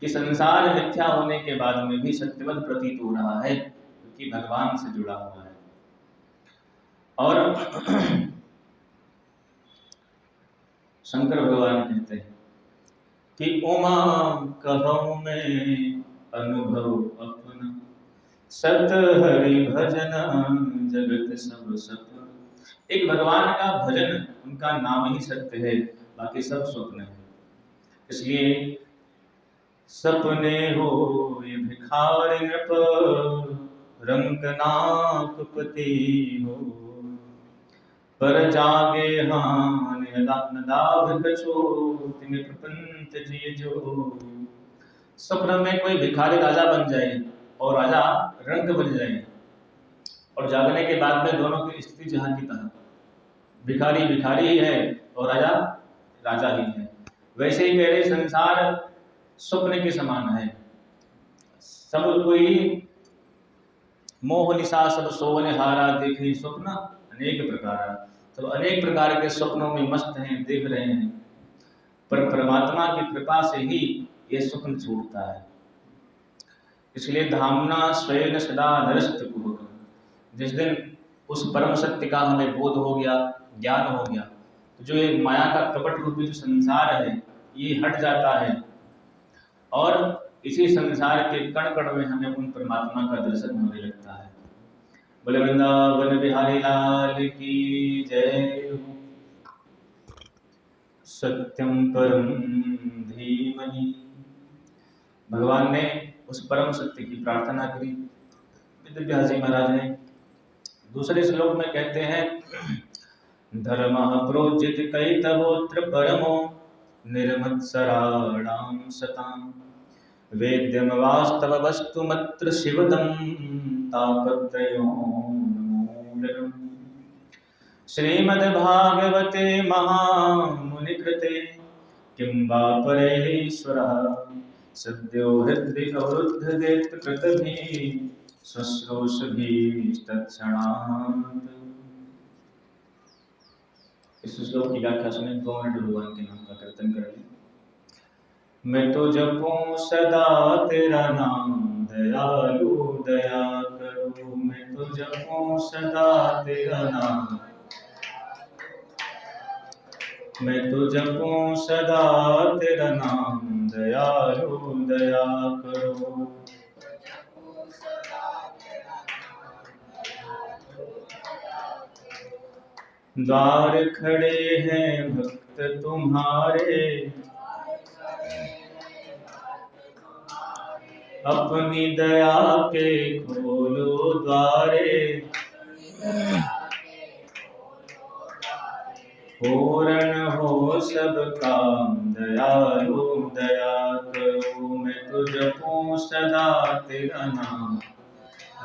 कि संसार मिथ्या होने के बाद में भी सत्यवत प्रतीत हो रहा है क्योंकि भगवान से जुड़ा हुआ है। और शंकर भगवान कहते हैं कि उमा कहूँ मैं अनुभव अपना, सत हरि भजन जगत सब सपना। एक भगवान का भजन, उनका नाम ही सत्य है, बाकी सब स्वप्न है। इसलिए सपने हो ये भिखारी नृप, रंकनाथ पति हो। पर जागे हान नदाभ कछो, तिमिर प्रपंच जिय जो। स्वप्न में कोई भिखारी राजा बन जाए और राजा रंक बन जाए, और जागने के बाद में दोनों की स्थिति जहां की तहां, भिखारी भिखारी ही है और राजा राजा ही है। वैसे ही कह रहे संसार स्वप्न के समान है। सब कोई मोह निशा सब सोवन हारा, देखे स्वप्न अनेक प्रकार। तो अनेक प्रकार के स्वप्नों में मस्त हैं, देख रहे हैं, पर परमात्मा की कृपा से ही ये स्वप्न छूटता है। इसलिए धामना स्वयं सदा नरस्त कुहक, जिस दिन उस परम सत्य का हमें बोध हो गया, ज्ञान हो गया, तो जो ये माया का कपट रूपी जो संसार है ये हट जाता है, और इसी संसार के कण कण में हमें उन परमात्मा का दर्शन होने लगता है। बोले वृंदावन बिहारी लाल की जय। सत्यम परम धीमहि। भगवान ने उस परम सत्य की प्रार्थना करी। वेदव्यास जी महाराज ने दूसरे श्लोक में कहते हैं, धर्म प्रोजित कैतवोत्र परमो निर्मत्सराणां सतां, वेद्यम वास्तव वस्तु मत्र शिवदं तापत्रयोन्मूलनम्। श्रीमद्भागवते महामुनिकृते किं वा परेश्वरः, सद्यो हृदि अवरुद्धदेत कृतभिः शुश्रूषभिस्तत्क्षणात्। इस श्लोक की व्याख्या सुने, 2 मिनट भगवान के नाम का कीर्तन करें। मैं तो जपूं सदा तेरा नाम, दयालु दया करो। मैं तो जपूं सदा तेरा नाम, मैं तो जपूं सदा तेरा नाम, दयालु दया करो। द्वार खड़े हैं भक्त तुम्हारे, अपनी दया के खोलो द्वारे। पूर्ण हो सब काम, दयालु दया करो। मैं तो जपूं सदा तेरा नाम,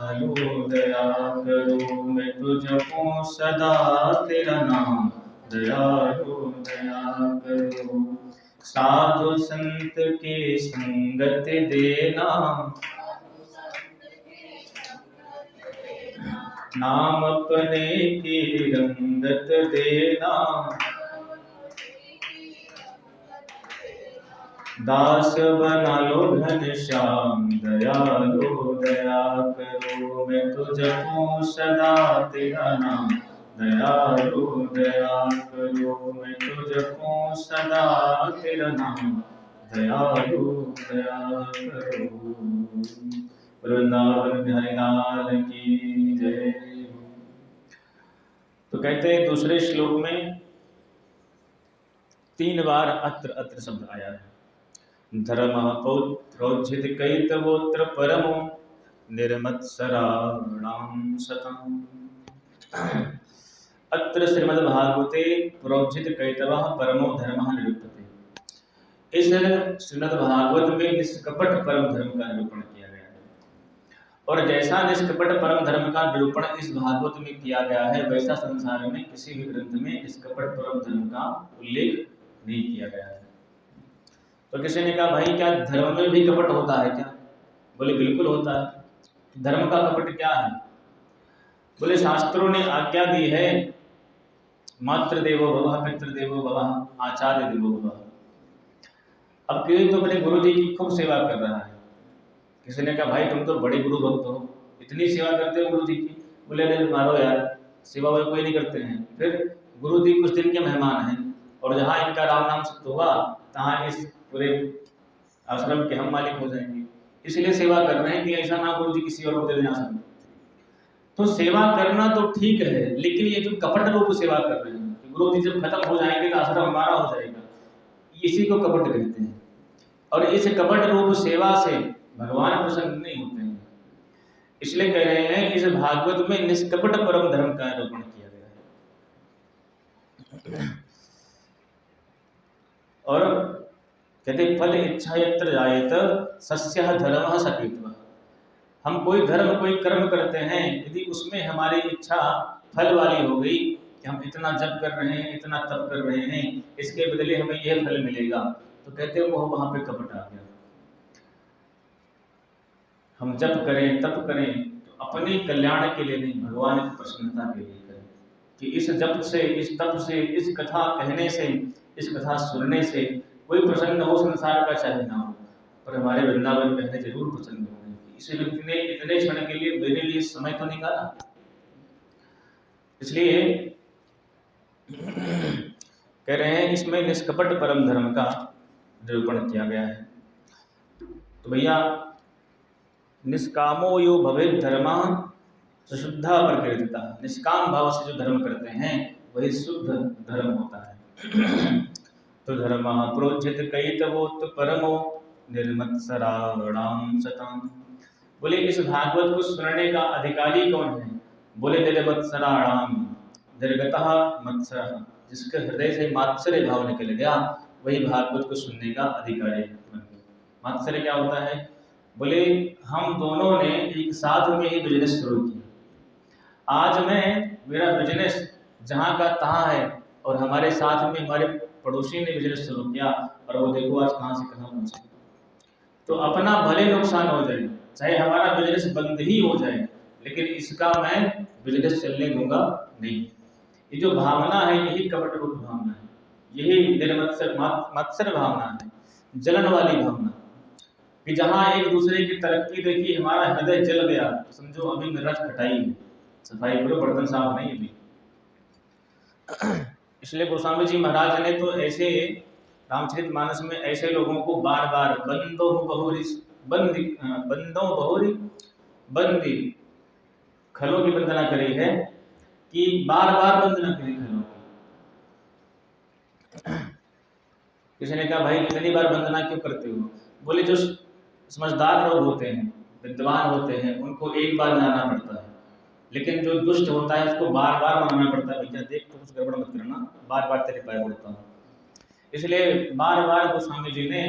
दयालु दया करो। मैं तो जपूं सदा तेरा नाम, दयालु दया करो। साधु संत की संगत देना, नाम अपने की रंगत देना। दास बना लो घनश्याम, दयालु दया करो। मैं तो जपूं सदा तेरा नाम, दयालु दया करो। मैं तो जपूं सदा तेरा नाम, दयालु दया करो। वृंदावन बिहारी लाल की जय। तो कहते हैं दूसरे श्लोक में 3 बार अत्र अत्र शब्द आया है। धर्म प्रोज्झित कैतवोत्र परमो निर्मत्सराणां सतां। अत्र श्रीमद्भागवते प्रोज्झित कैतवः परमो धर्मः निरूप्यते। इस श्रीमद्भागवत में निष्कपट परम धर्म का निरूपण किया गया है, और जैसा निष्कपट परम धर्म का निरूपण इस भागवत में किया गया है, वैसा संसार में किसी भी ग्रंथ में निष्कपट परम धर्म का उल्लेख नहीं किया गया है। तो किसी ने कहा भाई क्या धर्म में भी कपट होता है क्या? बोले बिल्कुल होता है। धर्म का कपट क्या है? बोले शास्त्रों ने आज्ञा दी है, मातृ देवो भवः, पितृ देवो भवः, आचार्य देवो भवः। अब कोई तो अपने गुरु जी की खूब सेवा कर रहा है। किसी ने कहा भाई तुम तो बड़े गुरु भक्त हो, इतनी सेवा करते हो गुरु जी की। बोले अरे मारो यार, सेवा वो कोई नहीं करते हैं। फिर गुरु जी कुछ दिन के मेहमान हैं, और जहाँ इनका राम नाम सत्य हुआ तहाँ इस पूरे आश्रम के हम मालिक हो जाएंगे। इसलिए सेवा कर रहे हैं कि ऐसा ना गुरु जी किसी और को दे दें आश्रम। तो सेवा करना तो ठीक है, लेकिन ये जो कपट रूप सेवा कर रहे हैं, गुरु जी जब खत्म हो जाएंगे तो आश्रम हमारा हो जाएगा, इसी को कपट कहते हैं। और इस कपट रूप सेवा से भगवान प्रसन्न नहीं होते हैं। इसलिए कह रहे हैं इस भागवत में निष्कपट परम धर्म का निरूपण किया गया है। और कहते फल इच्छा यत्र जायेत सस्यः धर्मः सकृत्वा। हम कोई धर्म कोई कर्म करते हैं, यदि उसमें हमारी इच्छा फल वाली हो गई कि हम इतना जप कर रहे हैं, इतना तप कर रहे हैं, इसके बदले हमें यह फल मिलेगा, तो कहते वो वहां पे कपट आ गया। हम जप करें तप करें तो अपने कल्याण के लिए नहीं, भगवान की प्रसन्नता के लिए करें कि इस जप से, इस तप से, इस कथा कहने से, इस कथा सुनने से कोई प्रसन्न हो संसार का चाहे ना हो, पर हमारे वृंदावन कहने जरूर प्रसन्न होंगे। इस व्यक्ति ने इतने क्षण के लिए मेरे लिए समय तो निकाला। इसलिए कह रहे हैं इसमें निष्कपट परम धर्म का निरूपण किया गया है। तो भैया निष्कामो यो भवेत् धर्मा सुशुद्धा प्रकृतिता। निष्काम भाव से जो धर्म करते हैं वही शुद्ध धर्म होता है। तो धर्म प्रोज्यत कैतवोत परमो निर्मत्सराणाम सताम। बोले इस भागवत को सुनने का अधिकारी कौन है? बोले निर्मत्सराणाम, निर्गतः मत्सरः, जिसके हृदय से मात्सर्य भाव निकल गया वही भागवत को सुनने का अधिकारी है। मात्सर्य क्या होता है? बोले हम दोनों ने एक साथ में ही बिजनेस शुरू किया। आज मेरा बिजनेस जहाँ का तहाँ है और हमारे साथ में हमारे पड़ोसी ने बिजनेस शुरू किया और वो देखो आज कहाँ से कहाँ पहुँचे। तो अपना भले नुकसान हो जाए, चाहे हमारा बिजनेस बंद ही हो जाए, लेकिन इसका मैं बिजनेस चलने दूंगा नहीं। ये जो भावना है यही कपट रूप भावना है, यही निर्मत्सर मत्सर भावना है, जलन वाली भावना कि जहाँ एक दूसरे की तरक्की देखी हमारा हृदय जल गया, तो समझो अभी मेरा खटाई है, सफाई करो, बर्तन साफ नहीं अभी। इसलिए गोस्वामी जी महाराज ने तो ऐसे रामचरितमानस में ऐसे लोगों को बार बार बंदो बहुरी बंदी खलों की वंदना करी है कि बार बार वंदना करी खलों की। किसी ने कहा भाई इतनी बार वंदना क्यों करते हो? बोले जो समझदार लोग होते हैं, विद्वान होते हैं, उनको एक बार मनाना पड़ता है, लेकिन जो दुष्ट होता है उसको बार बार मनाना पड़ता है। भैया देख तो कुछ गड़बड़ मत करना, बार बार तेरे पैर पड़ता हूँ। इसलिए बार बार गोस्वामी जी ने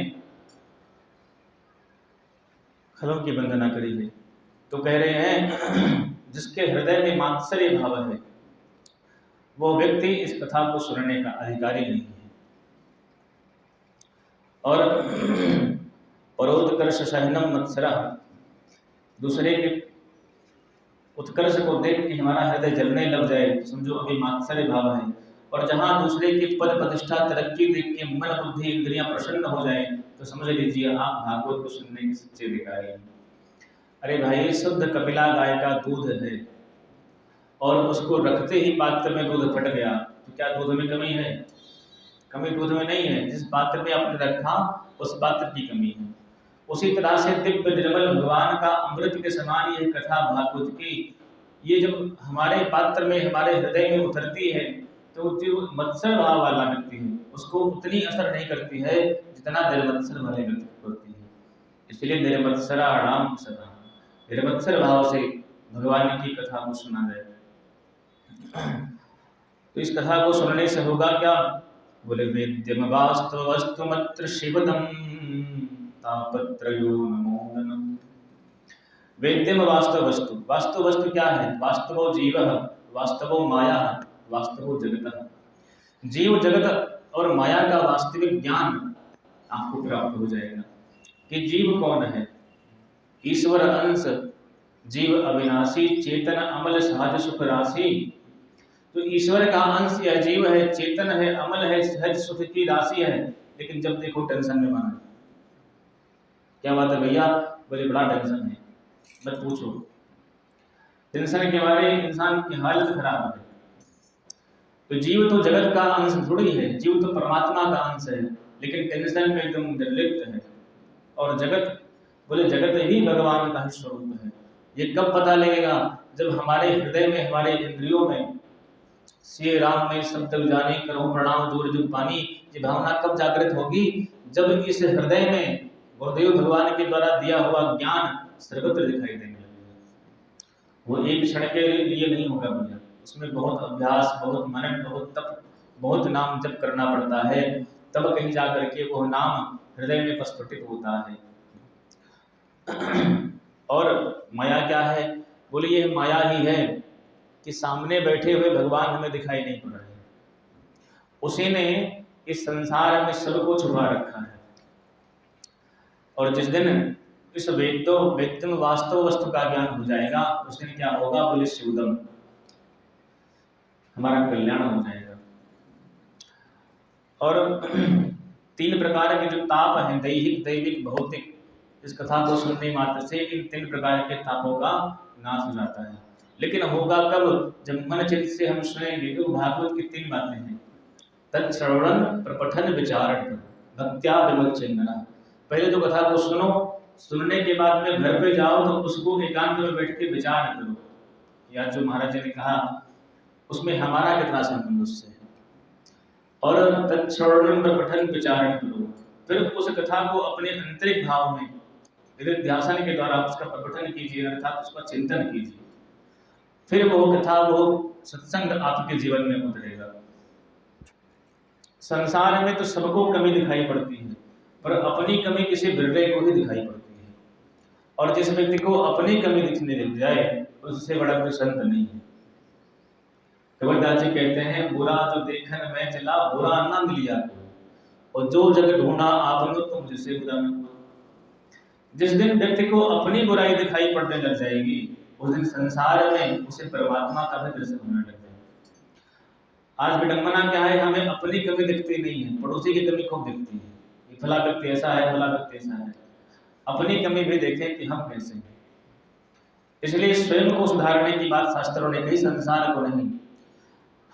खलों की वंदना करी है। तो कह रहे हैं जिसके हृदय में मात्सर्य भाव है वो व्यक्ति इस कथा को सुनने का अधिकारी नहीं है। और परोत्कर्ष सहनम मत्सरा, दूसरे के उत्कर्ष को देख के हमारा हृदय जलने लग जाए, समझो अभी मात्सर्य भाव है। और जहाँ दूसरे की पद प्रतिष्ठा तरक्की देख के मन बुद्धि इंद्रियां प्रसन्न हो जाए तो समझ लीजिए आप भागवत को सुनने के सच्चे अधिकारी हैं। अरे भाई शुद्ध कपिला गाय का दूध है और उसको रखते ही पात्र में दूध फट गया, तो क्या दूध में कमी है? कमी दूध में नहीं है, जिस पात्र में आपने रखा उस पात्र की कमी है। उसी तरह से दिव्य निर्मल भगवान का अमृत के समान ये कथा भागवत की, ये जब हमारे पात्र में हमारे हृदय में उतरती है तो जो मत्सर भाव वाला व्यक्ति है उसको उतनी असर नहीं करती है जितना निर्मत्सर वाले व्यक्ति को करती है। इसलिए निर्मत्सराणाम सदा, निर्मत्सर भाव से भगवान की कथा को सुना जाए। तो इस कथा को सुनने से होगा क्या? बोले वेद्यम वास्तवस्तुमत्र शिवदम तापत्रयो नमोदनम। वेद्यम वास्तव वस्तु, वास्तव वस्तु क्या है? वास्तवो जीवः, वास्तवो माया, वास्तवो जगतः। जीव जगत और माया का वास्तविक ज्ञान आपको प्राप्त हो जाएगा कि जीव कौन है। ईश्वर अंश, जीव अविनाशी, चेतन अमल सहज सुख राशि। तो ईश्वर का अंश यह जीव है, चेतन है, अमल है, सहज सुख की राशि है, लेकिन जब देखो टेंशन में माना। क्या बात है भैया? बोले बड़ा टेंशन है, मत पूछो। टेंशन के बारे इंसान की हालत खराब है। तो जीव तो जगत का अंश थोड़ी है, जीव तो परमात्मा का अंश है, लेकिन टेंशन में एकदम निर्लिप्त है। और जगत, बोले जगत ही भगवान का ही स्वरूप है। ये कब पता लगेगा? जब हमारे हृदय में, हमारे इंद्रियों में श्री राम में शब्द जाने करो प्रणाम दूर जुग पानी, ये भावना कब जागृत होगी? जब इस हृदय में गुरुदेव भगवान के द्वारा दिया हुआ ज्ञान सर्वत्र दिखाई देने लगेगा। वो एक क्षण के लिए नहीं होगा भैया, उसमें बहुत अभ्यास, बहुत मनन, बहुत तप, बहुत नाम जप करना पड़ता है, तब कहीं जा करके वो नाम हृदय में प्रस्फुटित होता है। और माया क्या है? बोले ये माया ही है कि सामने बैठे हुए भगवान हमें दिखाई नहीं पड़ रहे, उसी ने इस संसार में सबको छुपा रखा है। और जिस दिन इस वेद्यम वास्तव वस्तु का ज्ञान हो जाएगा, उस दिन क्या होगा? बोले शिवदम, हमारा कल्याण हो जाएगा। और 3 प्रकार के जो ताप हैं, दैहिक, दैविक, भौतिक, इस कथा को सुनने मात्र से इन 3 प्रकार के तापों का नाश हो जाता है। लेकिन होगा कब? जब मन चित्त से हम सुनेंगे। तो भागवत की 3 बातें हैं, तत्श्रवणं प्रपठन विचारण भक्त्या विमुच्यन्ना। पहले तो कथा को सुनो, सुनने के बाद में घर पे जाओ तो उसको एकांत में बैठ के विचार करो, या जो महाराज जी ने कहा उसमें हमारा कितना संबंध उससे है। और तत्श्रवणं प्रपठन विचारण करो, फिर उस कथा को अपने आंतरिक भाव में ध्यान के द्वारा उसका प्रकटन कीजिए, अर्थात उसका चिंतन कीजिए। फिर वो कथा, वो सत्संग आपके जीवन में उतरेगा। संसार में तो सबको कमी दिखाई पड़ती है, पर अपनी कमी किसी बिरले को ही दिखाई पड़ती है। और जिस व्यक्ति को अपनी कमी दिखने लग जाए, उससे बड़ा कोई संत नहीं है। कबीरदास जी कहते हैं, बुरा तो देखन में चला, बुरा न मिलिया कोई, और जो जग ढूंढा आपनो, तुम जिसे बुरा न। जिस दिन व्यक्ति को अपनी बुराई दिखाई पड़ने लग जाएगी, उस दिन संसार में उसे परमात्मा का भी दर्शन होने लग जाएगा। आज विडंबना क्या है? हमें अपनी कमी दिखती नहीं है, पड़ोसी की कमी खूब दिखती है, कि फला व्यक्ति ऐसा है, फला व्यक्ति ऐसा है। अपनी कमी भी देखें कि हम कैसे हैं। इसलिए स्वयं को सुधारने की बात शास्त्रों ने कही, संसार को नहीं।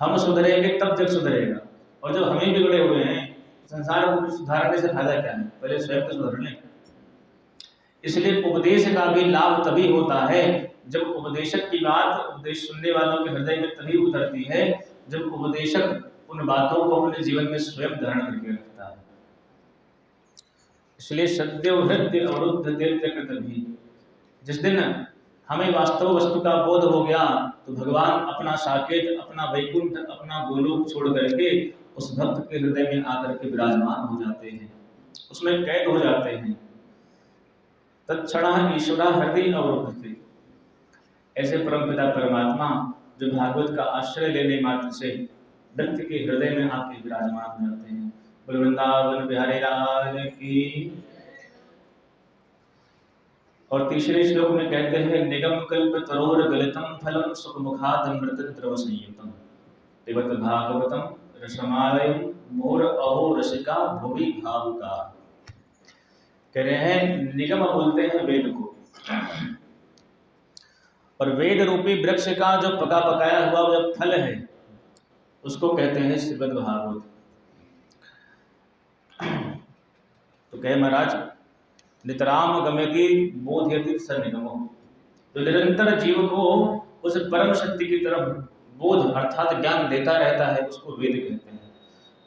हम सुधरेंगे तब जग सुधरेगा। और जब हमें बिगड़े हुए हैं, संसार को सुधारने से फायदा क्या है? पहले स्वयं को सुधर लें। इसलिए उपदेश का भी लाभ तभी होता है जब उपदेशक की बात, उपदेश सुनने वालों के हृदय में तभी उतरती है जब उपदेशक उन बातों को अपने जीवन में स्वयं धारण करके रखता है। इसलिए सद्यो हृदय अवरुद्ध तीर्थकृत भी, जिस दिन हमें वास्तव वस्तु का बोध हो गया, तो भगवान अपना साकेत, अपना वैकुंठ, अपना गोलोक छोड़ करके उस भक्त के हृदय में आकर के विराजमान हो जाते हैं, उसमें कैद हो जाते हैं। तत्क्षण ईश्वरा हृदय अवरुद्धते। ऐसे परमपिता परमात्मा जो भागवत का आश्रय लेने मात्र से व्यक्ति के हृदय में आके विराजमान हो जाते हैं। बोल वृंदावन बिहारी लाल की। और तीसरे श्लोक में कहते हैं, निगम कल्प तरोर गलितम फलम सुखमुखाद अमृत द्रव संयुतम देवत भागवतम रसमालयम मोर अहो रसिका भुवि भावुका। कह रहे हैं, निगम बोलते हैं वेद को, और वेद रूपी वृक्ष का जो पका पकाया हुआ जो फल है उसको कहते हैं श्रीमद् भागवत। तो कहे महाराज, नितराम गम्यति बोधयति सन्निगमो, जो निरंतर जीव को उस परम शक्ति की तरफ बोध अर्थात ज्ञान देता रहता है, उसको वेद कहते हैं।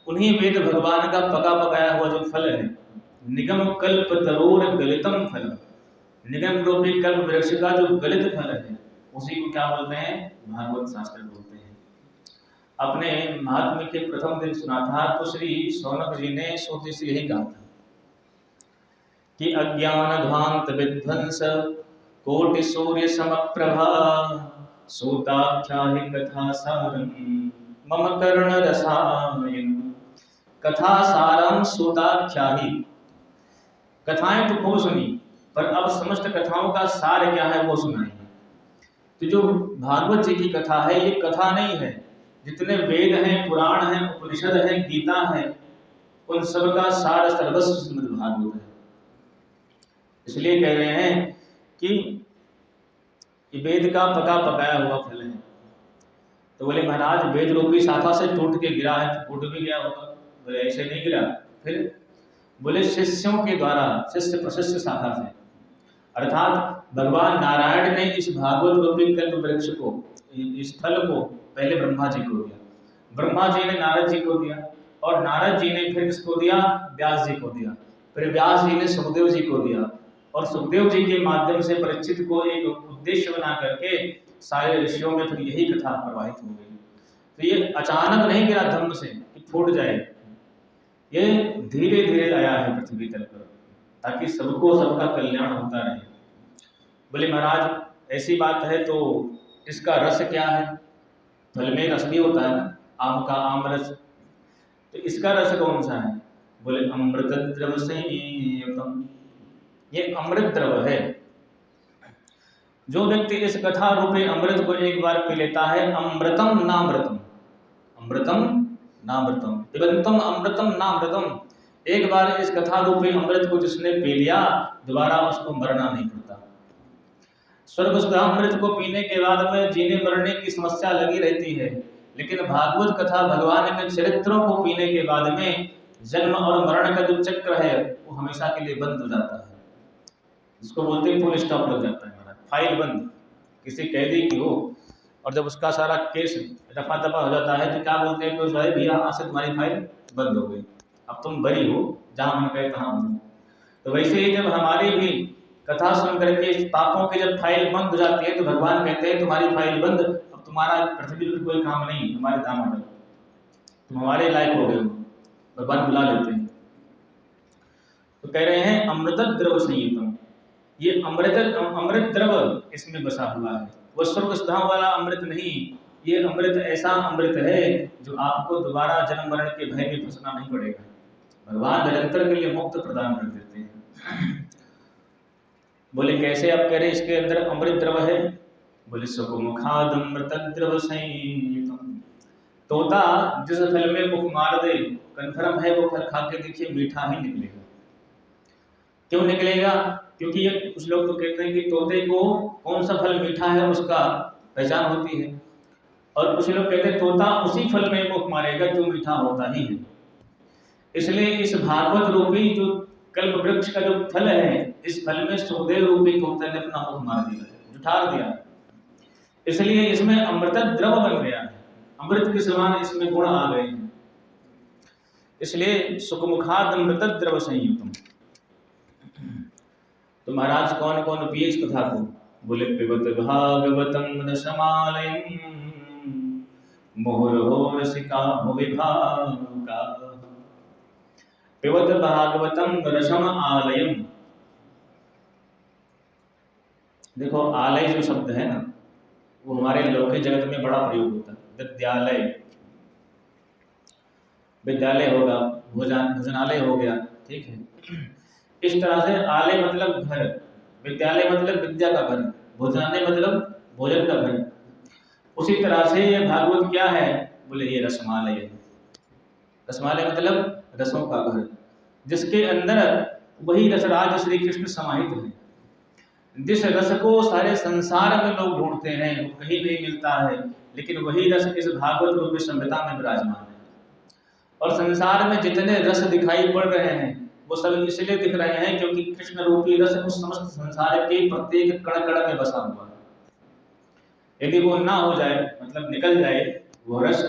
उन्हीं वेद भगवान का पका पकाया हुआ जो फल है, निगम कल्प तरोर गलितम फल, निगम रूपी कल्प वृक्ष का जो गलित फल है, उसी को क्या बोलते हैं? भागवत शास्त्र बोलते हैं। अपने महात्म्य के प्रथम दिन सुना था तो श्री शौनक जी ने सोते से यही कहा था कि अज्ञान ध्वांत विध्वंस कोटि सूर्य समप्रभा सूताख्याहि कथा सारम मम कर्ण रसायन। कथा सारम सूताख्याहि, कथाएं तो खूब सुनी, पर अब समस्त कथाओं का सार क्या है वो सुनाई। तो जो भागवत जी की कथा है, ये कथा नहीं है। जितने वेद हैं, पुराण हैं, उपनिषद हैं, गीता है, उन सब का सार सर्वस्व श्रीमद् भागवत है। इसलिए कह रहे हैं कि ये वेद का पका पकाया हुआ फल है। तो बोले महाराज, वेद रूपी शाखा से टूट के गिरा है, तो टूट भी गया होगा। बोले ऐसे नहीं गिरा। फिर बोले शिष्यों के द्वारा, शिष्य प्रशिष्य शाखा से, अर्थात भगवान नारायण ने इस भागवत रूपी कल्प वृक्ष को, इस फल को पहले ब्रह्मा जी को दिया, ब्रह्मा जी ने नारद जी को दिया, और नारद जी ने फिर किसको दिया? व्यास जी को दिया। फिर व्यास जी ने सुखदेव जी को दिया और सुखदेव जी के माध्यम से परीक्षित को एक उद्देश्य बना करके सारे ऋषियों में फिर यही कथा प्रवाहित हो गई। तो ये अचानक नहीं गिरा धम्म से कि फूट जाए, ये धीरे धीरे आया है पृथ्वी तल पर ताकि सबको सबका कल्याण होता रहे। बोले महाराज ऐसी बात है तो इसका रस क्या है? फल में रस भी होता है ना, आम का आम रस, तो इसका रस कौन सा है? बोले अमृत द्रव संयुतम, ये अमृत द्रव है। जो व्यक्ति इस कथा रूपी अमृत को एक बार पी लेता है, अमृतम नामृतम, अमृतम नामृतम, पिबंतम अमृतम नामृतम, एक बार इस कथा रूपी अमृत को जिसने पी लिया दोबारा उसको मरना नहीं पड़ता। स्वर्ग सुधा अमृत को पीने के बाद में जीने मरने की समस्या लगी रहती है, लेकिन भागवत कथा भगवान के चरित्रों को पीने के बाद में जन्म और मरण का जो चक्र है वो हमेशा के लिए बंद हो जाता है। इसको बोलते हैं फुल स्टॉप लग जाता है महाराज, फाइल बंद। किसी कैदी की हो और जब उसका सारा केस रफा दफा हो जाता है तो क्या बोलते हैं कि भाई भैया आज से तुम्हारी फाइल बंद हो गई, अब तुम बरी हो, जहाँ मन कहे तहाँ हो। तो वैसे ही जब हमारी भी कथा सुन करके पापों की जब फाइल बंद हो जाती है तो भगवान कहते हैं तुम्हारी फाइल बंद, अब तुम्हारा पृथ्वी पर कोई काम नहीं, तुम्हारे धाम आ जाओ, तुम हमारे लायक हो गए हो, भगवान बुला लेते हैं। तो कह रहे हैं अमृत द्रव संयुतम, ये अमृत द्रव इसमें बसा हुआ है, वो स्वर्ग सुधा वाला अमृत नहीं, ये अमृत ऐसा अमृत है जो आपको दोबारा जन्म मरण के भय में फंसना नहीं पड़ेगा। भगवान निरंतर के लिए मुक्त प्रदान कर देते हैं। बोले कैसे? आप कह रहे इसके अंदर अमृत द्रव है? बोले सुखमुखाद अमृत द्रव संयुतम, तोता जिस फल में मुख मार दे कन्फर्म है वो फल खा के देखिए मीठा ही निकलेगा। क्यों निकलेगा? क्योंकि ये कुछ लोग तो कहते हैं कि तोते को कौन सा फल मीठा है उसका पहचान होती है, और कुछ लोग कहते हैं तोता उसी फल में मुख मारेगा जो मीठा होता ही है। इसलिए इस भागवत रूपी जो कल्प वृक्ष का जो फल है, इस फल में सुखदेव रूपी तोते ने अपना मुख मार दिया, जुठार दिया, इसलिए इसमें अमृत द्रव बन गया है, अमृत के समान इसमें गुण आ गए हैं, इसलिए सुखमुखाद अमृत द्रव संयुतम। तो महाराज कौन कौन पिए इस कथा को? बोले पिबत भागवतम रसमालयम मुहुर्हो रसिका भुवि भावुका, पिबत भागवतम रसम आलयम। देखो आलय जो शब्द है ना वो हमारे लौकिक जगत में बड़ा प्रयोग होता है। विद्यालय, विद्यालय होगा, भोजनालय हो गया, ठीक है। इस तरह से आलय मतलब घर, विद्यालय मतलब विद्या का घर, भोजनालय मतलब भोजन का घर। उसी तरह से ये भागवत क्या है? बोले ये रसमालय है। रसमालय मतलब रसों का घर, जिसके अंदर वही रसराज श्री कृष्ण समाहित है। जिस रस को सारे संसार में लोग ढूंढते हैं वो कहीं नहीं मिलता है, लेकिन वही रस इस भागवत रूपी संहिता में विराजमान है। और संसार में जितने रस दिखाई पड़ रहे हैं वो सब इसलिए दिख रहे हैं क्योंकि कृष्ण रूपी रस उस समस्त संसार के प्रत्येक कण कण में बसा हुआ है। यदि वो ना हो जाए, मतलब निकल जाए वो रस,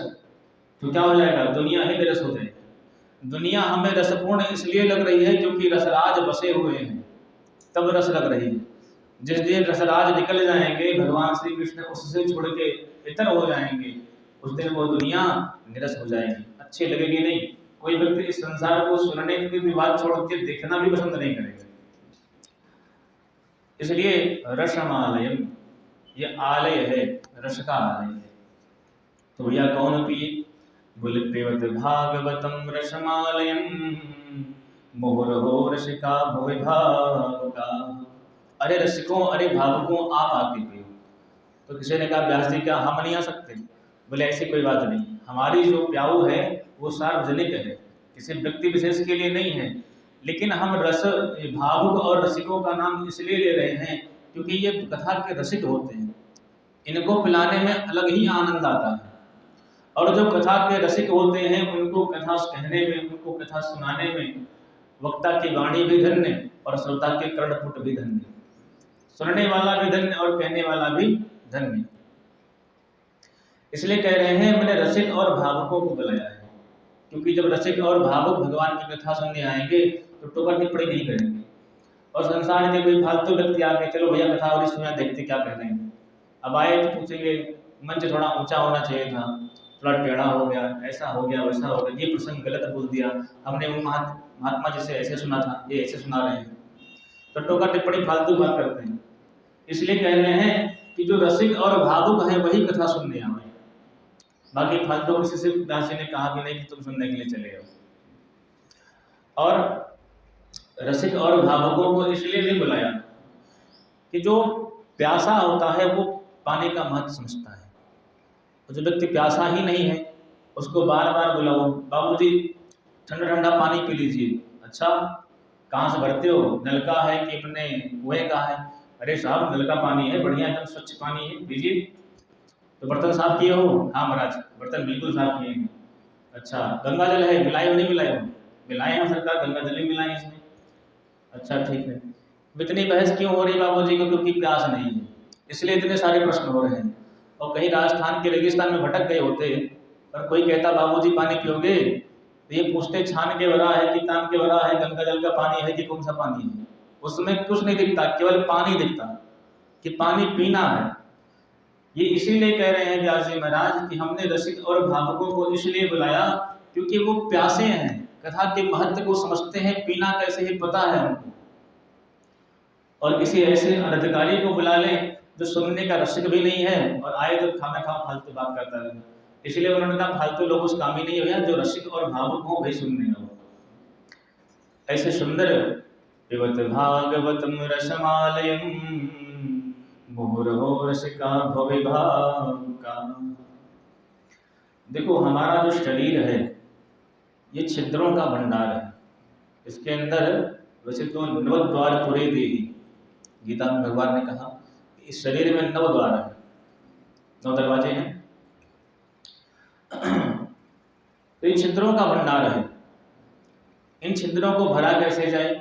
तो क्या हो जाएगा? दुनिया ही बेरस हो जाएगी। दुनिया हमें रसपूर्ण इसलिए लग रही है क्योंकि रसराज बसे हुए हैं, तब रस लग रही है। जिस दिन रसराज निकल जाएंगे, भगवान श्री कृष्ण उससे छोड़ के इतर हो जाएंगे, उस दिन वो दुनिया निरस हो जाएगी, अच्छी लगेगी नहीं। कोई व्यक्ति इस संसार को सुनने की भी बात छोड़ के देखना भी पसंद नहीं करेगा। इसलिए रसमालयम, ये आलय है, रस का आलय है। तो भैया कौन पिए? बोले पिबत भागवतम रसमालयम मुहुर्हो रसिका भुवि भावुका। अरे रसिकों, अरे भावुकों, आप आके पियो। तो किसी ने कहा व्यास जी क्या हम नहीं आ सकते? बोले ऐसी कोई बात नहीं, हमारी जो प्याऊ है वो सार्वजनिक है, किसी व्यक्ति विशेष के लिए नहीं है। लेकिन हम रस भावुक और रसिकों का नाम इसलिए ले रहे हैं क्योंकि ये कथा के रसिक होते हैं, इनको पिलाने में अलग ही आनंद आता है। और जो कथा के रसिक होते हैं उनको कथा कहने में, उनको कथा सुनाने में वक्ता की वाणी भी धन्य और श्रोता के कर्णपुट भी धन्य, सुनने वाला भी धन्य और कहने वाला भी धन्य। इसलिए कह रहे हैं मैंने रसिक और भावुकों को बुलाया है, क्योंकि जब रसिक और भावुक भगवान की कथा सुनने आएंगे तो टोका टिप्पणी नहीं करेंगे। और संसार के कोई फालतू व्यक्ति आके चलो भैया कथा और सुना देखते क्या कह रहे हैं, अब आए तो पूछेंगे मंच थोड़ा ऊंचा होना चाहिए था, थोड़ा टेढ़ा हो गया, ऐसा हो गया वैसा हो गया, ये प्रसंग गलत बोल दिया, हमने वो महात्मा जी से ऐसे सुना था, ये ऐसे सुना रहे हैं। तो टोका टिप्पणी फालतू बात करते हैं। इसलिए कह रहे हैं कि जो रसिक और भावुक है वही कथा सुनने आवे, बाकी फालतू किसी से व्यास जी ने कहा कि नहीं कि तुम सुनने के लिए चले आओ। और रसिक और भावुकों को इसलिए भी बुलाया कि जो प्यासा होता है वो पानी का महत्व समझता है, और जो व्यक्ति प्यासा ही नहीं है उसको बार बार बुलाओ, बाबूजी ठंडा ठंडा पानी पी लीजिए, अच्छा कहाँ से भरते हो, नल का है कि अपने कुएं का है, अरे साहब नल का पानी है, बढ़िया एकदम स्वच्छ पानी है, पीजिए। तो बर्तन साफ किए हो, हाँ महाराज बर्तन बिल्कुल साफ किए हैं। अच्छा गंगा जल है, मिलाए हो नहीं मिलाए हो, मिलाए हैं सरकार, गंगा जल ही मिलाए इसमें, अच्छा ठीक है। इतनी बहस क्यों हो रही बाबूजी को, क्योंकि प्यास नहीं है, इसलिए इतने सारे प्रश्न हो रहे हैं। और कहीं राजस्थान के रेगिस्तान में भटक गए होते और कोई कहता बाबूजी पानी पियोगे, तो ये पूछते छान के भरा है कि तान के भरा है, गंगा जल का पानी है कि कौन सा पानी है, उसमें कुछ नहीं दिखता, केवल पानी दिखता कि पानी पीना है। ये इसीलिए कह रहे हैं व्यास जी महाराज कि हमने रसिक और भावुकों को इसलिए बुलाया क्योंकि वो प्यासे हैं, कथा के महत्व को समझते हैं, पीना कैसे ही पता है उनको। और किसी ऐसे अनधिकारी को बुला लें जो सुनने का रसिक भी नहीं है और आए तो खाना खाओ फालतू बात करता है, इसलिए उन्होंने कहा फालतू लोग उस काम ही नहीं हो, जो रसिक और भावुक हो वही सुनने हो। ऐसे सुंदर पिबत भागवतम रसमालयम मुहुरहो रसिका भविभावुका। देखो हमारा जो शरीर है ये छिद्रों का भंडार है, इसके अंदर वैसे तो 9 द्वार पुरे देही, गीता में भगवान ने कहा कि इस शरीर में 9 द्वार है, 9 दरवाजे हैं। तो इन छिद्रों का भंडार है, इन छिद्रों को भरा कैसे जाए,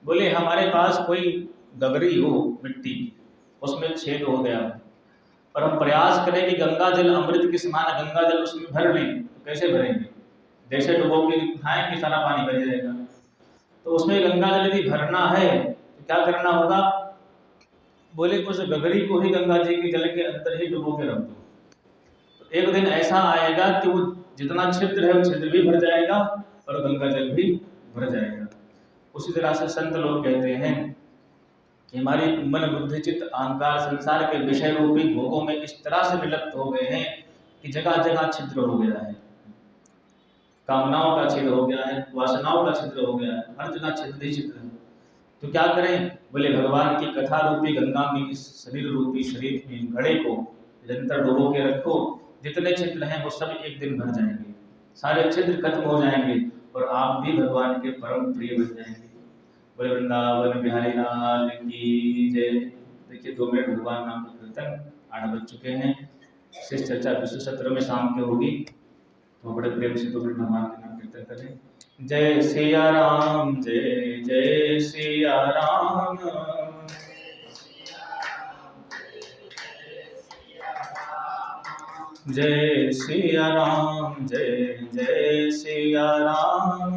बोले हमारे पास कोई गगरी हो मिट्टी, उसमें छेद हो गया और हम प्रयास करें कि गंगा जल अमृत के समान गंगा जल उसमें भर लें, तो कैसे भरेंगे, जैसे डुबो के उठाएं कि सारा पानी बह जाएगा। तो उसमें गंगा जल यदि भरना है तो क्या करना होगा, बोले उस गगरी को ही गंगा जी के जल के अंदर ही डुबो के रख दो, तो एक दिन ऐसा आएगा कि वो जितना छिद्र है वो छिद्र भी भर जाएगा और गंगा जल भी भर जाएगा। उसी तरह से संत लोग कहते हैं कि हमारी मन बुद्धि चित्त अहंकार संसार के विषय रूपी भोगों में इस तरह से विलुप्त हो गए हैं कि जगह जगह छिद्र हो गया है, कामनाओं का छिद्र हो गया है, वासनाओं का छिद्र हो गया है, हर जगह छिद्र ही छिद्र है। तो क्या करें, बोले भगवान की कथा रूपी गंगा में इस शरीर रूपी शरीर में घड़े को निरंतर डुबो के रखो, जितने छिद्र हैं वो सब एक दिन भर जाएंगे, सारे छिद्र खत्म हो जाएंगे और आप भी भगवान के परम प्रिय बन जाएंगे। बोले वृंदावन बिहारी लाल की जय। देखिए 2 मिनट भगवान नाम का कीर्तन 8 बज चुके हैं, शेष चर्चा विश्व सत्र में शाम के होगी, तो बड़े प्रेम से 2 मिनट भगवान के नाम कीर्तन करें। जय सिया राम जय जय सिया राम, जय सिया राम जय जय सिया राम,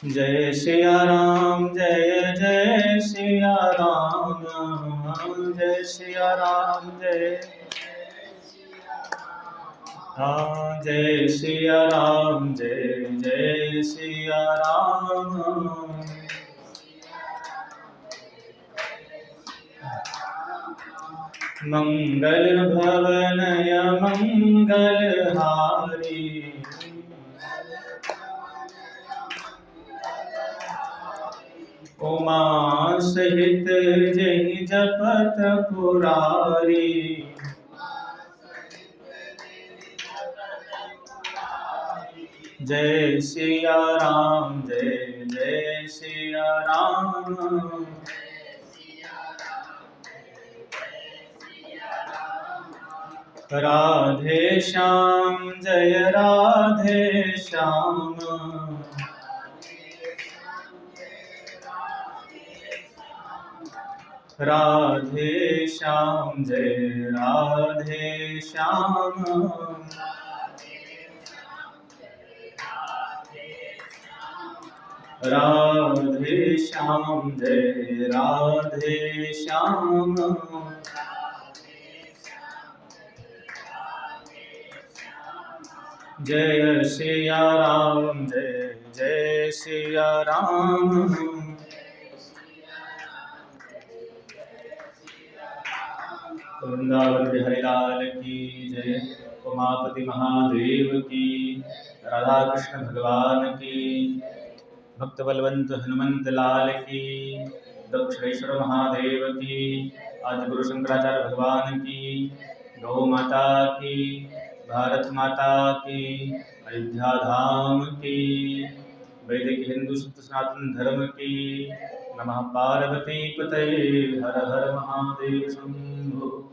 जय सिया राम जय जय सिया राम, जय सिया राम जय, हाँ जय सिया राम जय जय सिया राम। मंगल भवनय मंगल हारी, उमा सहित जय जपत पुरारी, जय सिया राम जय जय सिया राम, राधे श्याम जय राधे श्याम, राधे श्याम जय राधे श्याम, राधे श्याम जय राधे श्याम। जय सिया राम जय जय सिया राम। वृंदावन बिहारी लाल की जय। उमापति महादेव की। राधा कृष्ण भगवान की। भक्त बलवंत हनुमंत लाल की। दक्षिणेश्वर महादेव की। आदि गुरु शंकराचार्य भगवान की। गौ माता की। भारत माता की। अयोध्या धाम की। वैदिक हिंदू शुद्ध सनातन धर्म की। नमः पार्वती पतये हर हर महादेव शंभो।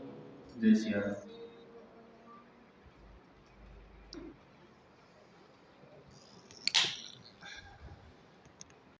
जय श्री राम।